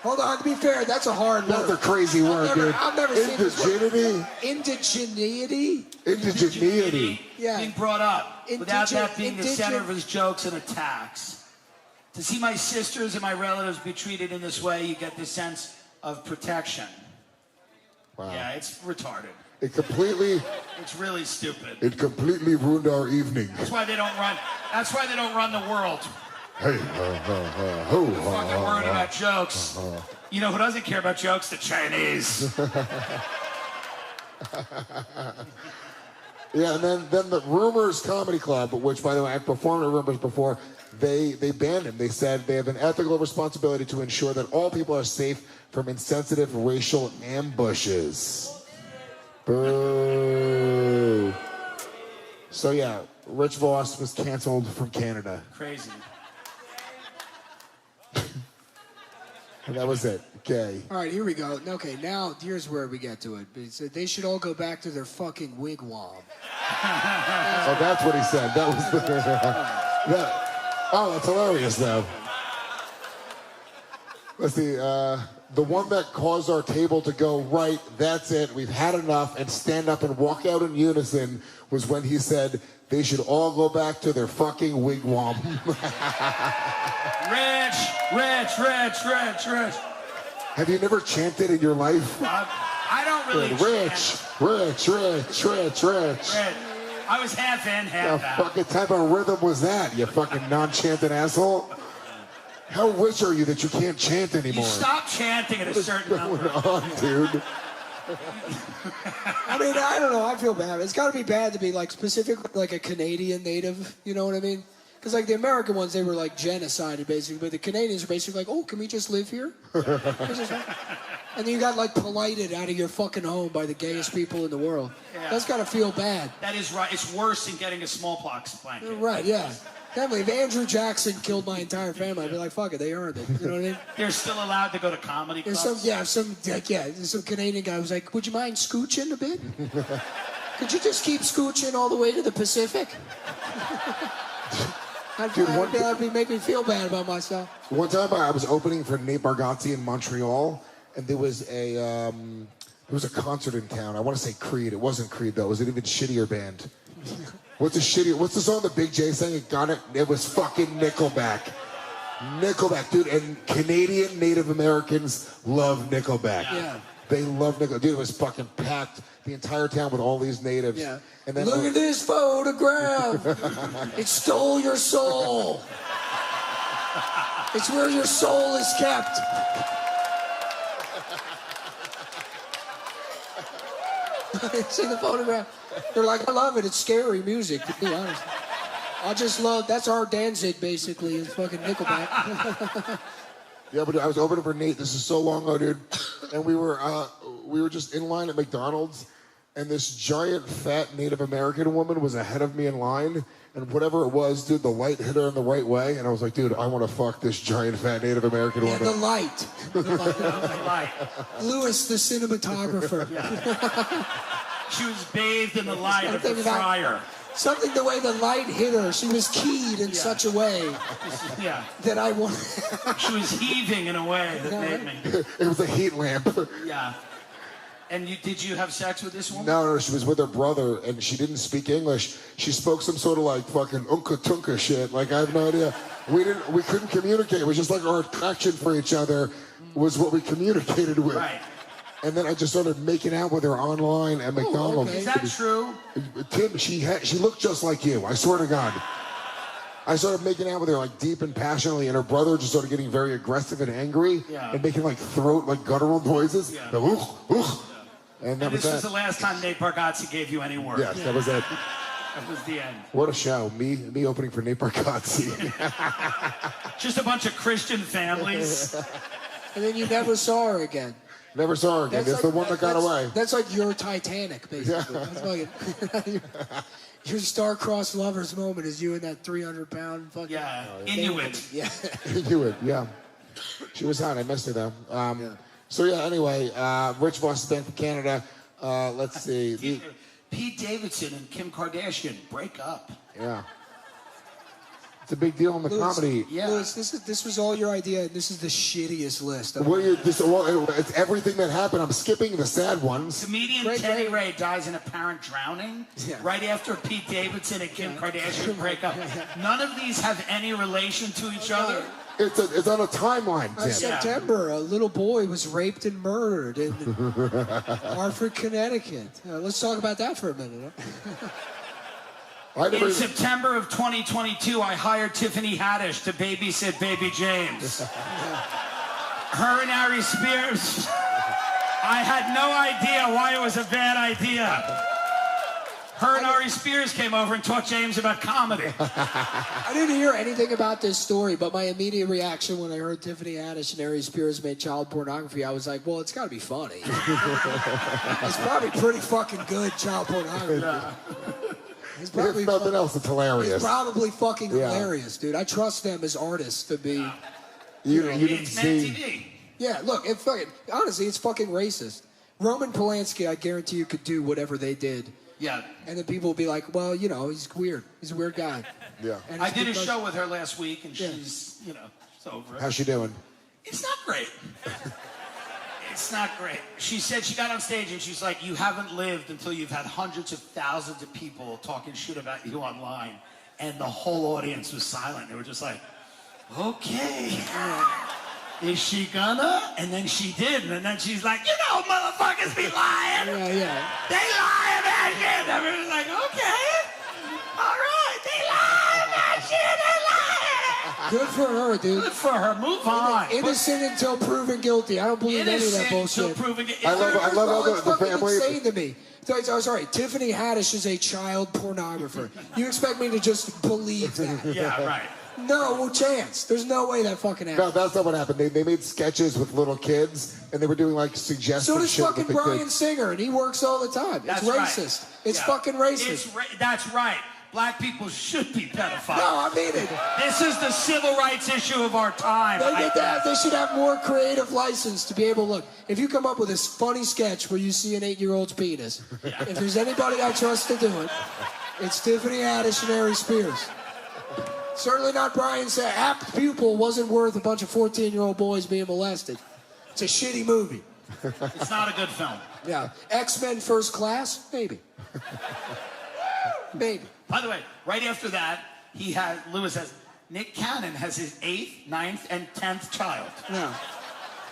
Hold on, to be fair, that's a hard That's a word. crazy word, dude. I've never seen this word. Indigeneity? Indigeneity? Indigeneity. Yeah. being brought up without that Indige- being the indige- center of his jokes and attacks. To see my sisters and my relatives be treated in this way, you get this sense of protection. Wow. Yeah, it's retarded. It's really stupid. completely ruined our evening. That's why they don't run. That's why they don't run the world. Hey, ho, Fucking worried about jokes. You know who doesn't care about jokes? The Chinese. Yeah, and then the Rumors Comedy Club, which, by the way, I've performed at Rumors before, they banned him. They said they have an ethical responsibility to ensure that all people are safe from insensitive racial ambushes. Boo. So, yeah, Rich Voss was canceled from Canada. Crazy. And that was it. Okay. All right, here we go. Okay, now here's where we get to it. He said they should all go back to their fucking wigwam. Oh, that's what he said. That was oh, that's hilarious, though. Let's see. The one that caused our table to go right, that's it, we've had enough, and stand up and walk out in unison was when he said they should all go back to their fucking wigwam. Rich. Have you never chanted in your life? I don't really Rich. I was half in, half What out. fucking type of rhythm was that, you fucking non-chanting asshole? How rich are you that you can't chant You anymore? stop chanting at a certain number. on, dude? I mean, I don't know. I feel bad. It's got to be bad to be like specifically like a Canadian native. You know what I mean? Because like the American ones, they were like genocided basically, but the Canadians are basically like, oh, can we just live here? And then you got like polited out of your fucking home by the gayest people in the world. Yeah. That's got to feel bad. That is right. It's worse than getting a smallpox blanket. Right? Yeah. Definitely. If Andrew Jackson killed my entire family, I'd be like, fuck it, they earned it. You know what I mean? They're still allowed to go to comedy clubs. There's some Canadian guy was like, would you mind scooching a bit? Could you just keep scooching all the way to the Pacific? That'd make me feel bad about myself. One time I was opening for Nate Bargatze in Montreal, and there was a concert in town. I want to say Creed. It wasn't Creed though. It was an even shittier band. What's the song that Big J sang? It was fucking Nickelback. Nickelback, dude. And Canadian Native Americans love Nickelback. Yeah. They love Nickelback. Dude, it was fucking packed. The entire town with all these natives. Yeah. And then Look at this photograph. It stole your soul. It's where your soul is kept. See the photograph? They're like, I love it. It's scary music, to be honest. That's our Danzig, basically, is fucking Nickelback. Yeah, but I was opening for Nate. This is so long ago, dude. And we were just in line at McDonald's, and this giant, fat Native American woman was ahead of me in line. And whatever it was, dude, the light hit her in the right way. And I was like, dude, I want to fuck this giant, fat Native American Yeah, woman. the light. Lewis, the cinematographer. Yeah. She was bathed in the light of the fryer. Something the way the light hit her. She was keyed in such a way that I want. She was heaving in a way that made me. It was a heat lamp. Yeah. And did you have sex with this woman? No, she was with her brother, and she didn't speak English. She spoke some sort of like fucking unka tunka shit. Like, I have no idea. We couldn't communicate. It was just like our attraction for each other was what we communicated with. Right. And then I just started making out with her online at McDonald's. okay. Is that true? Tim, she looked just like you. I swear to God. I started making out with her like deep and passionately, and her brother just started getting very aggressive and angry and making like guttural noises. Yeah. The, and that And was this was that. the last time Nate Bargatze gave you any work. Yes, that was it. That was the end. What a show. Me opening for Nate Bargatze. Just a bunch of Christian families. And then you never saw her again. Never saw her again. It's the one that got away. That's like your Titanic, basically. That's fucking, your star-crossed lover's moment is you in that 300-pound fucking... Yeah, Inuit. Yeah. Inuit, yeah. She was hot. I missed her, though. So, yeah, anyway, Rich Voss is back from Canada. Let's see. Pete Davidson and Kim Kardashian break up. Yeah. It's a big deal in the comedy. Yeah. Louis, this was all your idea, and this is the shittiest list. It's everything that happened. I'm skipping the sad ones. Comedian Teddy Ray dies in apparent drowning right after Pete Davidson and Kim Kardashian break up. None of these have any relation to each other. It's on a timeline, Tim. September, a little boy was raped and murdered in Hartford, Connecticut. Let's talk about that for a minute. In September of 2022, I hired Tiffany Haddish to babysit baby James. Her and Ari Spears I had no idea why it was a bad idea. Her and Ari Spears came over and taught James about comedy. I didn't hear anything about this story, but my immediate reaction when I heard Tiffany Haddish and Ari Spears made child pornography, I was like, well, it's got to be funny. It's probably pretty fucking good child pornography. It's probably if nothing else, it's hilarious. It's probably fucking hilarious, dude. I trust them as artists to be. You didn't see. TV. Yeah, look, honestly, it's fucking racist. Roman Polanski, I guarantee you, could do whatever they did. Yeah. And then people will be like, well, you know, he's weird. He's a weird guy. Yeah. And I did a show with her last week, and she's, it's over. How's she doing? It's not great. It's not great. She said she got on stage and she's like, you haven't lived until you've had hundreds of thousands of people talking shit about you online. And the whole audience was silent. They were just like, okay. Is she gonna? And then she did. And then she's like, you know, motherfuckers be lying. Yeah. They lie about shit. Everyone's like, okay. All right. They lie about shit. They lie. Good for her, dude. Good for her. Move on. Innocent until proven guilty. I don't believe any of that bullshit. Until proven guilty. I love how the fucking family. insane to me. Oh, sorry. Tiffany Haddish is a child pornographer. You expect me to just believe that? Yeah, right. No chance. There's no way that fucking happened. No, that's not what happened. They made sketches with little kids, and they were doing like suggestive So does shit fucking with the Bryan kids. Singer, and he works all the time. That's it's racist. right. It's fucking racist. That's right. Black people should be pedophiles. No, I mean it. This is the civil rights issue of our time. They should have more creative license to be able to look. If you come up with this funny sketch where you see an 8-year-old's penis, if there's anybody I trust to do it, it's Tiffany Haddish and Ari Spears. Certainly not Brian said. Apt Pupil wasn't worth a bunch of 14-year-old boys being molested. It's a shitty movie. It's not a good film. Yeah. X-Men First Class? Maybe. Maybe. By the way, right after that, Lewis has, Nick Cannon has his 8th, 9th, and 10th child. No.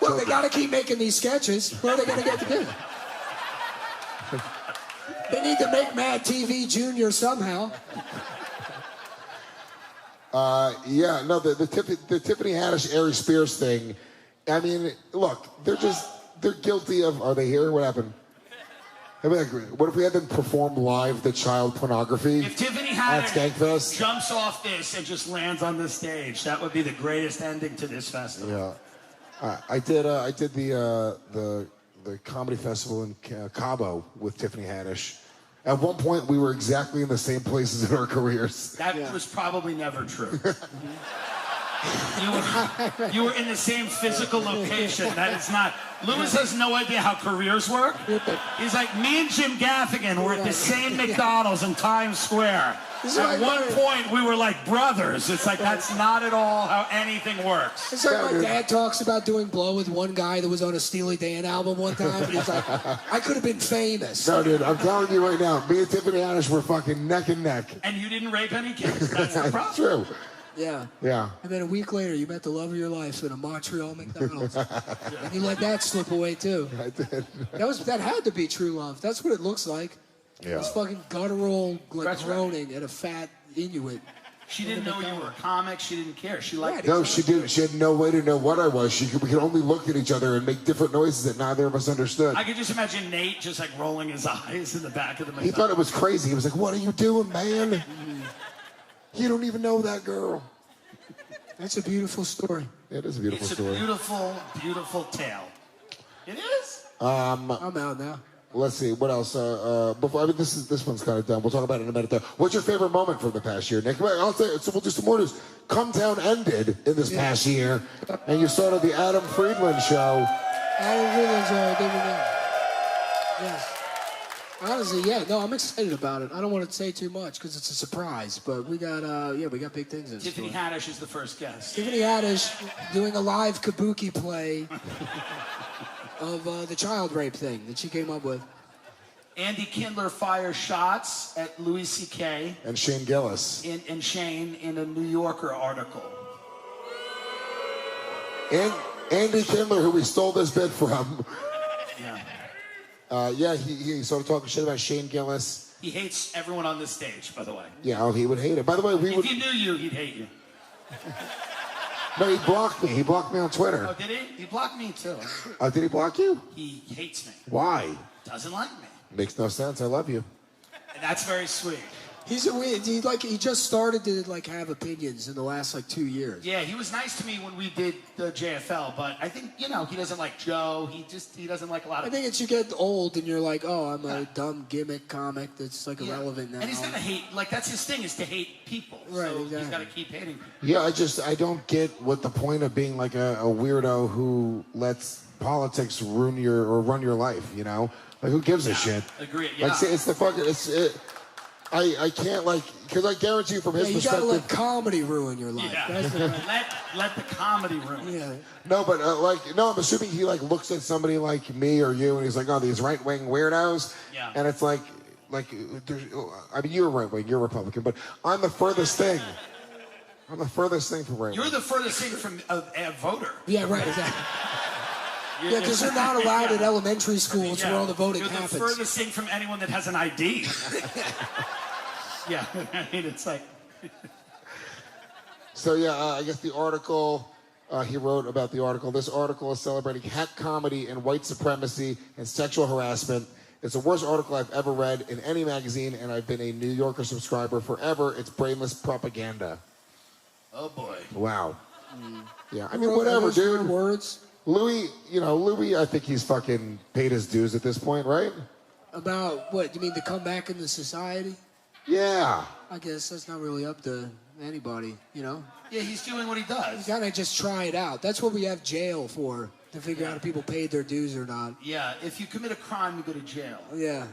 Well, they got to keep making these sketches. Where are they going to get together? They need to make Mad TV Junior somehow. The Tiffany Haddish, Ari Spears thing. I mean, look, they're guilty of. Are they here? What happened? I mean, what if we had them perform live the child pornography? If Tiffany at Haddish Skankfest jumps off this and just lands on the stage, that would be the greatest ending to this festival. Yeah, I did the comedy festival in Cabo with Tiffany Haddish. At one point, we were exactly in the same places in our careers. That was probably never true. You were in the same physical location. That is not. Lewis has no idea how careers work. He's like, me and Jim Gaffigan were at the same McDonald's in Times Square. At one point, we were like brothers. It's like, that's not at all how anything works. It's like my dad talks about doing blow with one guy that was on a Steely Dan album one time, and he's like, I could have been famous. No, dude, I'm telling you right now, me and Tiffany Haddish were fucking neck and neck. And you didn't rape any kids. That's the problem. True. Yeah. Yeah. And then a week later, you met the love of your life in a Montreal McDonald's. And you let that slip away, too. I did. That had to be true love. That's what it looks like. Yeah. It's fucking guttural, like, groaning at a fat Inuit. She didn't know you were a comic. She didn't care. She liked it. No, she didn't. She had no way to know what I was. We could only look at each other and make different noises that neither of us understood. I could just imagine Nate just like rolling his eyes in the back of the McDonald's. He thought it was crazy. He was like, what are you doing, man? You don't even know that girl. That's a beautiful story. It is a beautiful story. It's a beautiful, beautiful tale. It is. I'm out now. Let's see, what else? This one's kind of done. We'll talk about it in a minute, though. What's your favorite moment from the past year, Nick? I'll say, so we'll do some more news. Cumtown ended in this past year, and you started the Adam Friedland Show. Adam Friedland's yes. Honestly, yeah. No, I'm excited about it. I don't want to say too much because it's a surprise, but we got big things in Tiffany store. Haddish is the first guest. Tiffany Haddish doing a live kabuki play of the child rape thing that she came up with. Andy Kindler fires shots at Louis C.K. And Shane Gillis. And Shane in a New Yorker article. And Andy Kindler, who we stole this bit from. Yeah. He started talking shit about Shane Gillis. He hates everyone on this stage, by the way. Yeah, he would hate it. By the way, If he knew you, he'd hate you. No, he blocked me. He blocked me on Twitter. Oh, did he? He blocked me too. Oh, did he block you? He hates me. Why? Doesn't like me. Makes no sense. I love you. And that's very sweet. He's a weird. He just started to have opinions in the last 2 years. Yeah, he was nice to me when we did the JFL, but I think he doesn't like Joe. He doesn't like a lot of. I think it's you get old and you're like, oh, I'm a dumb gimmick comic that's irrelevant now. And he's gonna hate. That's his thing is to hate people. Right, So exactly. he's gotta keep hating people. Yeah, I don't get what the point of being like a weirdo who lets politics run your life. You know, like who gives a shit? Agree. Yeah. Like it's the fucking I can't because I guarantee you from his You perspective. gotta let comedy ruin your life. Yeah. That's the, let the comedy ruin. yeah. No, but I'm assuming he looks at somebody like me or you, and he's like, oh, these right wing weirdos. Yeah. And it's like you're right wing, you're Republican, but I'm the furthest thing. I'm the furthest thing from right wing. You're the furthest thing from a voter. Yeah, right, exactly. Yeah, because they're not allowed at elementary schools where all the voting You're happens. the furthest thing from anyone that has an ID. Yeah, I mean, it's like. So I guess the article he wrote about the article. This article is celebrating hack comedy and white supremacy and sexual harassment. It's the worst article I've ever read in any magazine, and I've been a New Yorker subscriber forever. It's brainless propaganda. Oh boy. Wow. Yeah, I mean, whatever, dude. Words Louis, I think he's fucking paid his dues at this point, right? about what? You mean to come back into society? Yeah. I guess that's not really up to anybody, Yeah, he's doing what he You does. gotta just try it out. That's what we have jail for, to figure out if people paid their dues or not. Yeah, if you commit a crime, you go to jail. Yeah.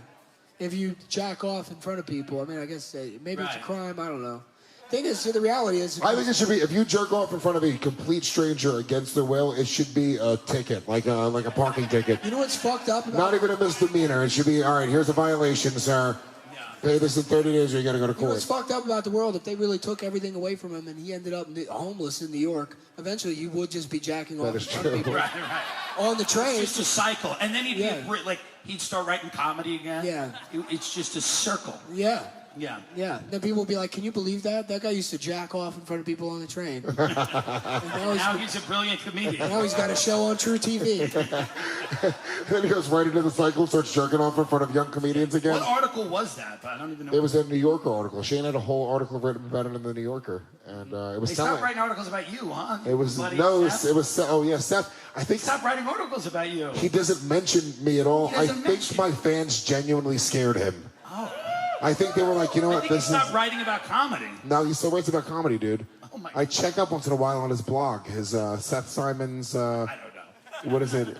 If you jack off in front of people, I mean, I guess maybe it's a Right. crime, I don't know. Thing is, the reality is... I think it should be, if you jerk off in front of a complete stranger against their will, it should be a ticket, like a parking ticket. You know what's fucked up about Not even a misdemeanor. It should be, all right, here's a violation, sir. Pay this in 30 days or you gotta go to You know what's court. fucked up about the world? If they really took everything away from him and he ended up homeless in New York, eventually you would just be jacking off That in is front of true. people Right. on the train. It's just a cycle, and then he'd be Yeah. he'd start writing comedy again. Yeah. It's just a circle. Yeah. Yeah. Yeah. Then people will be like, can you believe that? That guy used to jack off in front of people on the train. And Now he's a brilliant comedian. now he's got a show on True TV. Then he goes right into the cycle, starts jerking off in front of young comedians again. What article was that? I don't even know. It was a New Yorker article. Shane had a whole article written about it in the New Yorker, and it was They telling. stopped writing articles about you, huh? It was Buddy no, Seth? it was Seth. I think Stop writing articles about you. he doesn't mention me at all. He I doesn't think mention my fans genuinely scared him. Oh. I think they were like, you know I what, think he this stopped is. writing about comedy. No, he still writes about comedy, dude. Oh my I check up once in a while on his blog, his Seth Simon's. I don't know. What is it?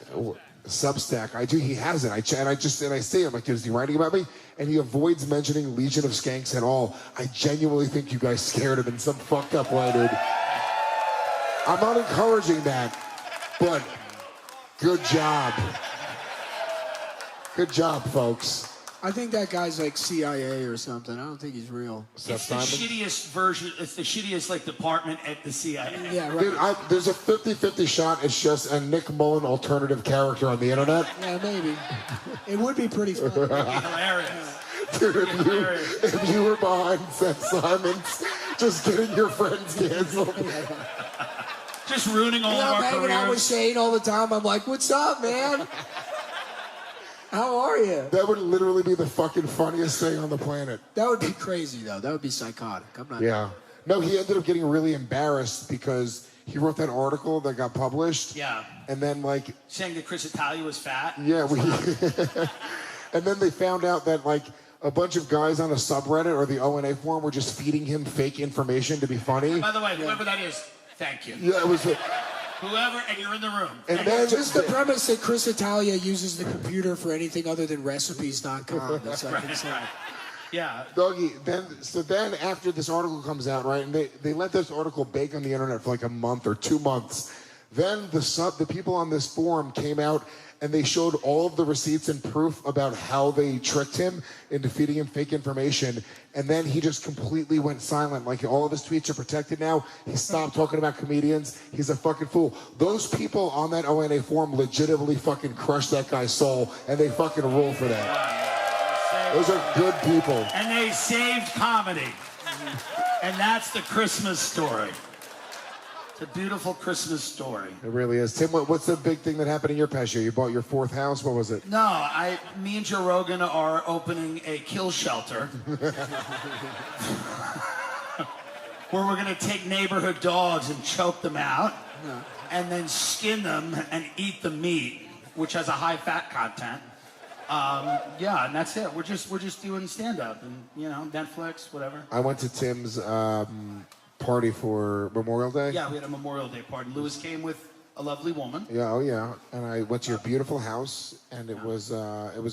Substack. I do. He has it. I say, I'm like, is he writing about me? And he avoids mentioning Legion of Skanks at all. I genuinely think you guys scared him in some fucked up way, dude. I'm not encouraging that, but good job. Good job, folks. I think that guy's like CIA or something. I don't think he's real. Seth It's the Simon. shittiest version. It's the shittiest department at the CIA. Yeah, right. Dude, there's a 50-50 shot. It's just a Nick Mullen alternative character on the internet. Yeah, maybe. It would be pretty funny. Hilarious. Dude, if you were behind Seth Simons, just getting your friends canceled. Just ruining all You know, of I'm our hanging out with careers. Shane all the time. I'm like, what's up, man? How are you? That would literally be the fucking funniest thing on the planet. That would be crazy, though. That would be psychotic. I'm not. Yeah. No, he ended up getting really embarrassed because he wrote that article that got published. Yeah. And then, like, Saying that Chris Italia was fat. yeah, and then they found out that, like, a bunch of guys on a subreddit or the O&A forum were just feeding him fake information to be funny. By the way, whoever that is, thank you. Yeah, it was. Whoever, and you're in the room. And then Just the premise that Chris Italia uses the computer for anything other than recipes.com. That's like insane. Yeah. Doggy, then after this article comes out, right, and they let this article bake on the internet for like a month or 2 months. Then the people on this forum came out and they showed all of the receipts and proof about how they tricked him into feeding him fake information. And then he just completely went silent. Like, all of his tweets are protected now. He stopped talking about comedians. He's a fucking fool. Those people on that ONA forum legitimately fucking crushed that guy's soul, and they fucking rule for that. Those are good people. And they saved comedy. And that's the Christmas story. It's a beautiful Christmas story. It really is. Tim, what's the big thing that happened in your past year? You bought your 4th house. What was it? No, me and Joe Rogan are opening a kill shelter where we're going to take neighborhood dogs and choke them out and then skin them and eat the meat, which has a high fat content. Yeah, and that's it. We're just doing stand-up and, Netflix, whatever. I went to Tim's party for Memorial Day. Yeah, we had a Memorial Day party. Lewis came with a lovely woman. Yeah, oh yeah. And I went to your beautiful house, and it was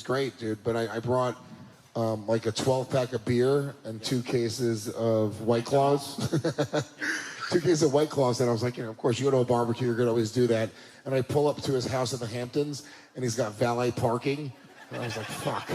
great, dude. But I brought like a 12-pack of beer and 2 cases of White Claws. 2 cases of White Claws, and I was like, of course, you go to a barbecue, you're gonna always do that. And I pull up to his house in the Hamptons, and he's got valet parking. And I was like, fuck.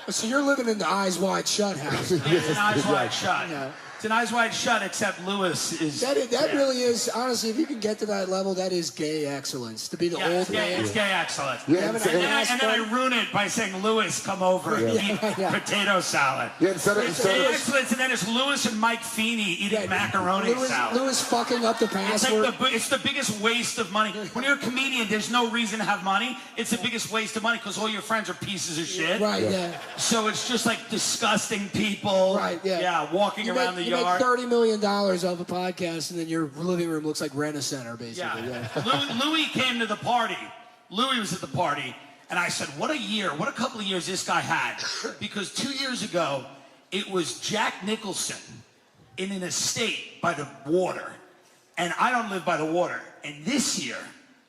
So you're living in the Eyes Wide Shut house. Yeah, it's an Eyes Wide Shut. Yeah. It's an Eyes Wide Shut, except Lewis is... That really is, honestly, if you can get to that level, that is gay excellence. To be the old man. It's gay excellence. Yeah, and then I ruin it by saying, Lewis, come over and eat potato salad. Yeah, It's gay excellence, and then it's Lewis and Mike Feeney eating macaroni salad. Lewis fucking up the password. It's the biggest waste of money. When you're a comedian, there's no reason to have money. It's the biggest waste of money because all your friends are pieces of shit. Right, yeah. So it's just like disgusting people. Right, yeah. Yeah, walking around the yard. You make $30 million off a podcast, and then your living room looks like Rent-A-Center, basically. Yeah. Louis came to the party. Louis was at the party, and I said, what a couple of years this guy had. Because 2 years ago, it was Jack Nicholson in an estate by the water. And I don't live by the water. And this year,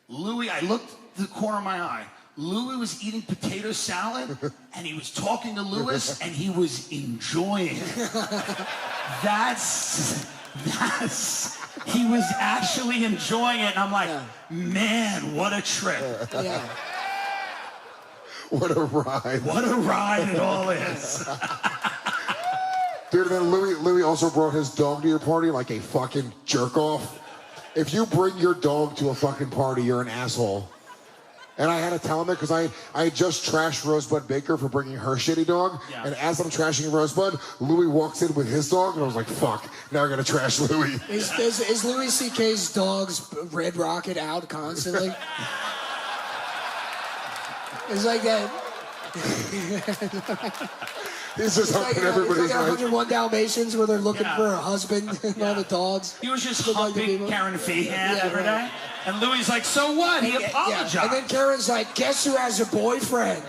Louis, I looked at the corner of my eye, Louis was eating potato salad, and he was talking to Lewis, and he was enjoying it. He was actually enjoying it, and I'm like, man, what a trip. Yeah. What a ride. What a ride it all is. Dude, and then Louis also brought his dog to your party like a fucking jerk-off. If you bring your dog to a fucking party, you're an asshole. And I had to tell him it because I had just trashed Rosebud Baker for bringing her shitty dog. Yeah. And as I'm trashing Rosebud, Louis walks in with his dog, and I was like, fuck, now I gotta trash Louis. Is Louis C.K.'s dog's Red Rocket out constantly? It's like that. He's just humping everybody's like 101 Dalmatians where they're looking for a husband and all the dogs. He was just humping Karen Feehan every day. And Louis like, so what? He apologized. And then Karen's like, guess who has a boyfriend?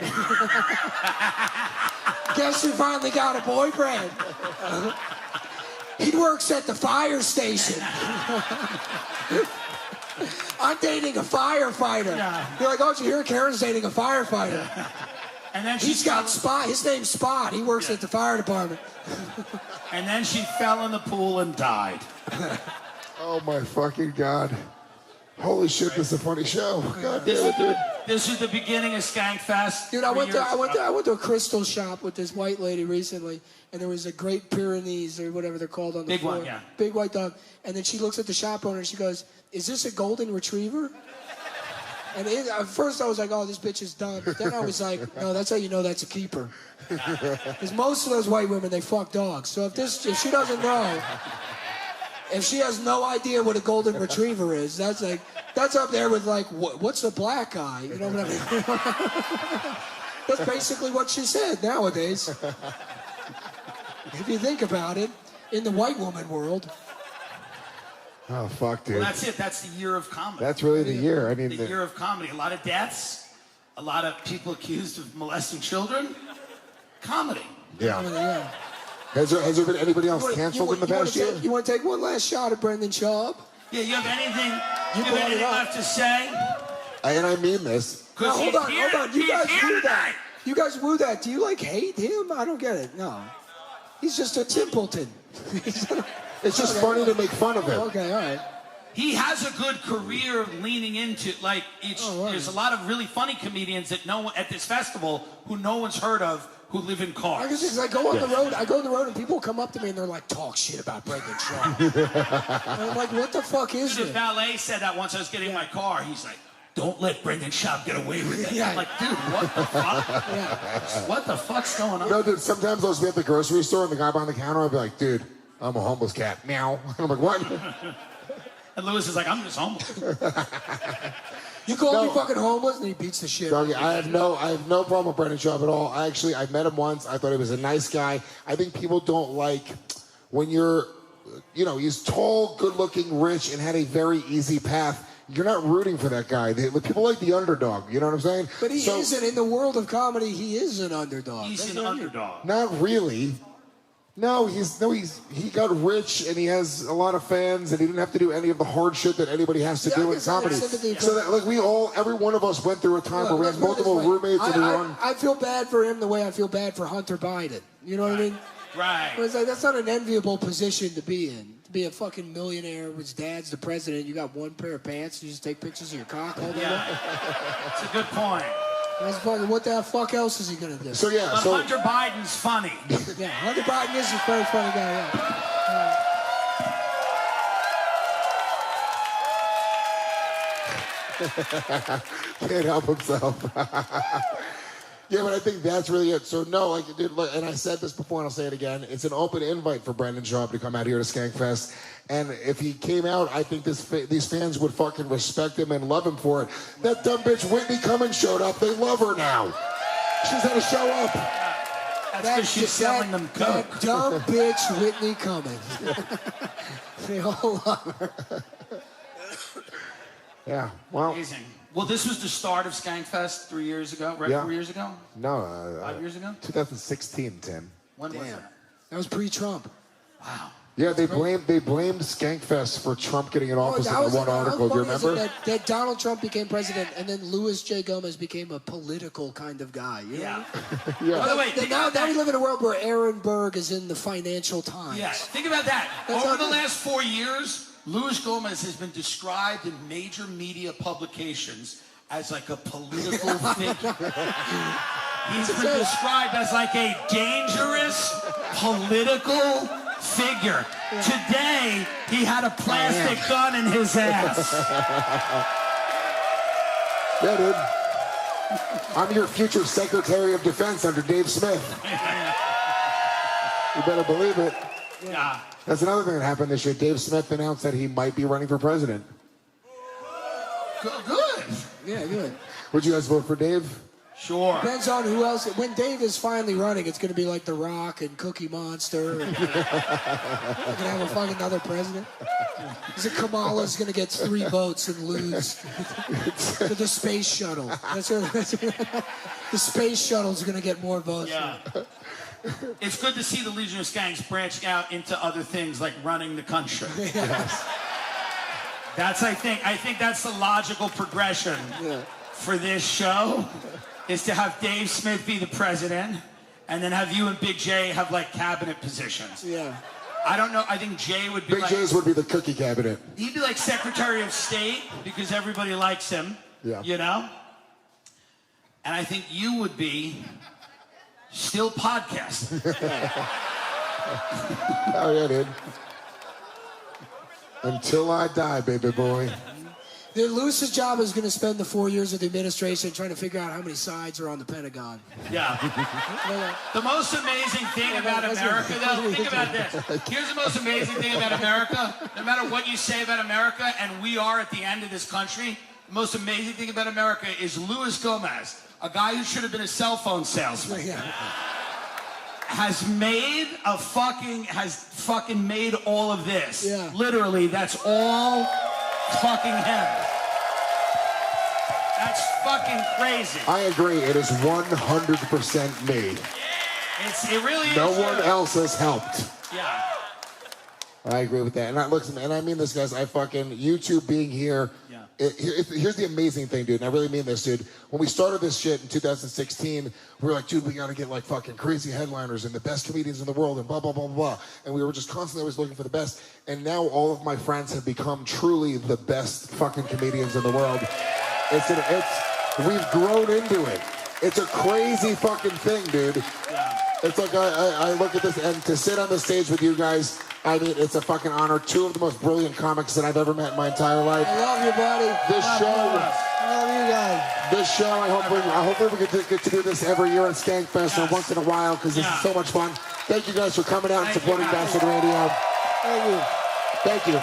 Guess who finally got a boyfriend? He works at the fire station. I'm dating a firefighter. You're like, oh, did you hear Karen's dating a firefighter? And then he's got Spot. His name's Spot. He works at the fire department. And then she fell in the pool and died. Oh my fucking God. Holy shit, this is a funny show. God damn it, dude. This is the beginning of Skankfest. Dude, I went to a crystal shop with this white lady recently, and there was a Great Pyrenees or whatever they're called on the floor. Big one, yeah. Big white dog. And then she looks at the shop owner and she goes, is this a golden retriever? And at first I was like, oh, this bitch is done. But then I was like, no, that's how you know that's a keeper. Because most of those white women, they fuck dogs. So if she doesn't know, if she has no idea what a golden retriever is, that's up there with like, what's a black guy? You know what I mean? That's basically what she said nowadays. If you think about it, in the white woman world. Oh, fuck, dude. Well, that's it. That's the year of comedy. That's really the year. I mean, the year of comedy. A lot of deaths, a lot of people accused of molesting children. Comedy. Yeah. Comedy, yeah. Has there been anybody else canceled in the past year? You want to take one last shot at Brendan Schaub? Yeah, you have anything left to say? And I mean this. No, hold on. You guys woo that. You guys woo that. Do you, hate him? I don't get it. No. He's just a simpleton. It's just funny to make fun of him. Okay, all right. He has a good career of leaning into, there's a lot of really funny comedians that at this festival who no one's heard of who live in cars. I guess I go on the road. I go on the road and people come up to me and they're like, talk shit about Brendan Schaub. And I'm like, what the fuck is this? The valet said that once I was getting in my car. He's like, don't let Brendan Schaub get away with it. Yeah. I'm like, dude, what the fuck? What the fuck's going on? No, dude, sometimes I'll be at the grocery store and the guy behind the counter will be like, dude, I'm a homeless cat. Meow. I'm like, what? And Lewis is like, I'm just homeless. You call me fucking homeless, and he beats the shit. Doggy, I have no problem with Brendan Schaub at all. I met him once. I thought he was a nice guy. I think people don't like when you're, he's tall, good-looking, rich, and had a very easy path. You're not rooting for that guy. People like the underdog. You know what I'm saying? But he isn't. In the world of comedy, he is an underdog. He's an underdog. Not really. No, he got rich and he has a lot of fans and he didn't have to do any of the hard shit that anybody has to do in comedy. So that, every one of us went through a time where we had multiple roommates and we were on. I feel bad for him the way I feel bad for Hunter Biden. You know what I mean? Right. It's like, that's not an enviable position to be in. To be a fucking millionaire, his dad's the president, you got one pair of pants, you just take pictures of your cock all day long. That's a good point. That's fucking, what the fuck else is he gonna do? So yeah, but Hunter Biden's funny. Yeah, Hunter Biden is a very funny guy. Yeah. Can't help himself. Yeah, but I think that's really it. So no, dude, look, and I said this before and I'll say it again. It's an open invite for Brendan Schaub to come out here to Skankfest. And if he came out, I think these fans would fucking respect him and love him for it. That dumb bitch Whitney Cummings showed up. They love her now. She's had to show up. That's because she's selling them coke. That dumb bitch Whitney Cummings. They all love her. Yeah, well. Amazing. Well, this was the start of Skankfest 3 years ago, right? Yeah. 4 years ago? No. 5 years ago? 2016, Tim. When was that? That was pre-Trump. Wow. Yeah, they blamed Skankfest for Trump getting in office in one article. Do you remember? That Donald Trump became president, and then Louis J. Gomez became a political kind of guy. You know? Yeah. Yeah. By the way, Now we live in a world where Aaron Berg is in the Financial Times. Yeah, think about that. That's Over the last 4 years, Luis Gomez has been described in major media publications as like a political figure. He's been described as like a dangerous political figure. Yeah. Today, he had a plastic gun in his ass. Yeah, dude. I'm your future Secretary of Defense under Dave Smith. You better believe it. Yeah. That's another thing that happened this year. Dave Smith announced that he might be running for president. Good. Yeah, good. Would you guys vote for Dave? Sure. Depends on who else. When Dave is finally running, it's going to be like The Rock and Cookie Monster. And, we're going to have a fucking another president. Is it Kamala's going to get 3 votes and lose to the space shuttle? The space shuttle's going to get more votes. Yeah. It's good to see the Legion of Skanks branching out into other things like running the country. Yes. I think that's the logical progression for this show, is to have Dave Smith be the president, and then have you and Big J have like cabinet positions. Yeah. I don't know. I think Jay would be Big J's would be the cookie cabinet. He'd be like Secretary of State because everybody likes him. Yeah. You know? And I think you would be still podcasting. Oh, yeah, dude. Until I die, baby boy. Lewis's job is going to spend the 4 years of the administration trying to figure out how many sides are on the Pentagon. Yeah. The most amazing thing about America, though, think about this. Here's the most amazing thing about America. No matter what you say about America, and we are at the end of this country, the most amazing thing about America is Luis Gomez, a guy who should have been a cell phone salesman. Yeah. Has fucking made all of this. Yeah. Literally, that's all fucking him. That's fucking crazy. I agree. It is 100% me. It really is. No one else has helped. Yeah. I agree with that. And I mean this, guys. You two being here. Yeah. Here's the amazing thing, dude. And I really mean this, dude. When we started this shit in 2016, we were like, dude, we got to get like fucking crazy headliners and the best comedians in the world and blah, blah, blah, blah. And we were just constantly always looking for the best. And now all of my friends have become truly the best fucking comedians in the world. We've grown into it. It's a crazy fucking thing, dude. Yeah. It's like I look at this, and to sit on the stage with you guys, I mean, it's a fucking honor. 2 of the most brilliant comics that I've ever met in my entire life. I love you, buddy. This show, I love you guys. This show, I hope we get to do this every year at Skankfest or once in a while, because this is so much fun. Thank you guys for coming out and supporting Bastard Radio. Thank you. Thank you.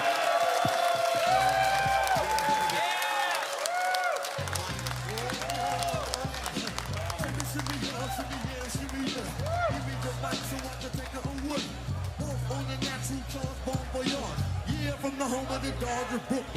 dog, your book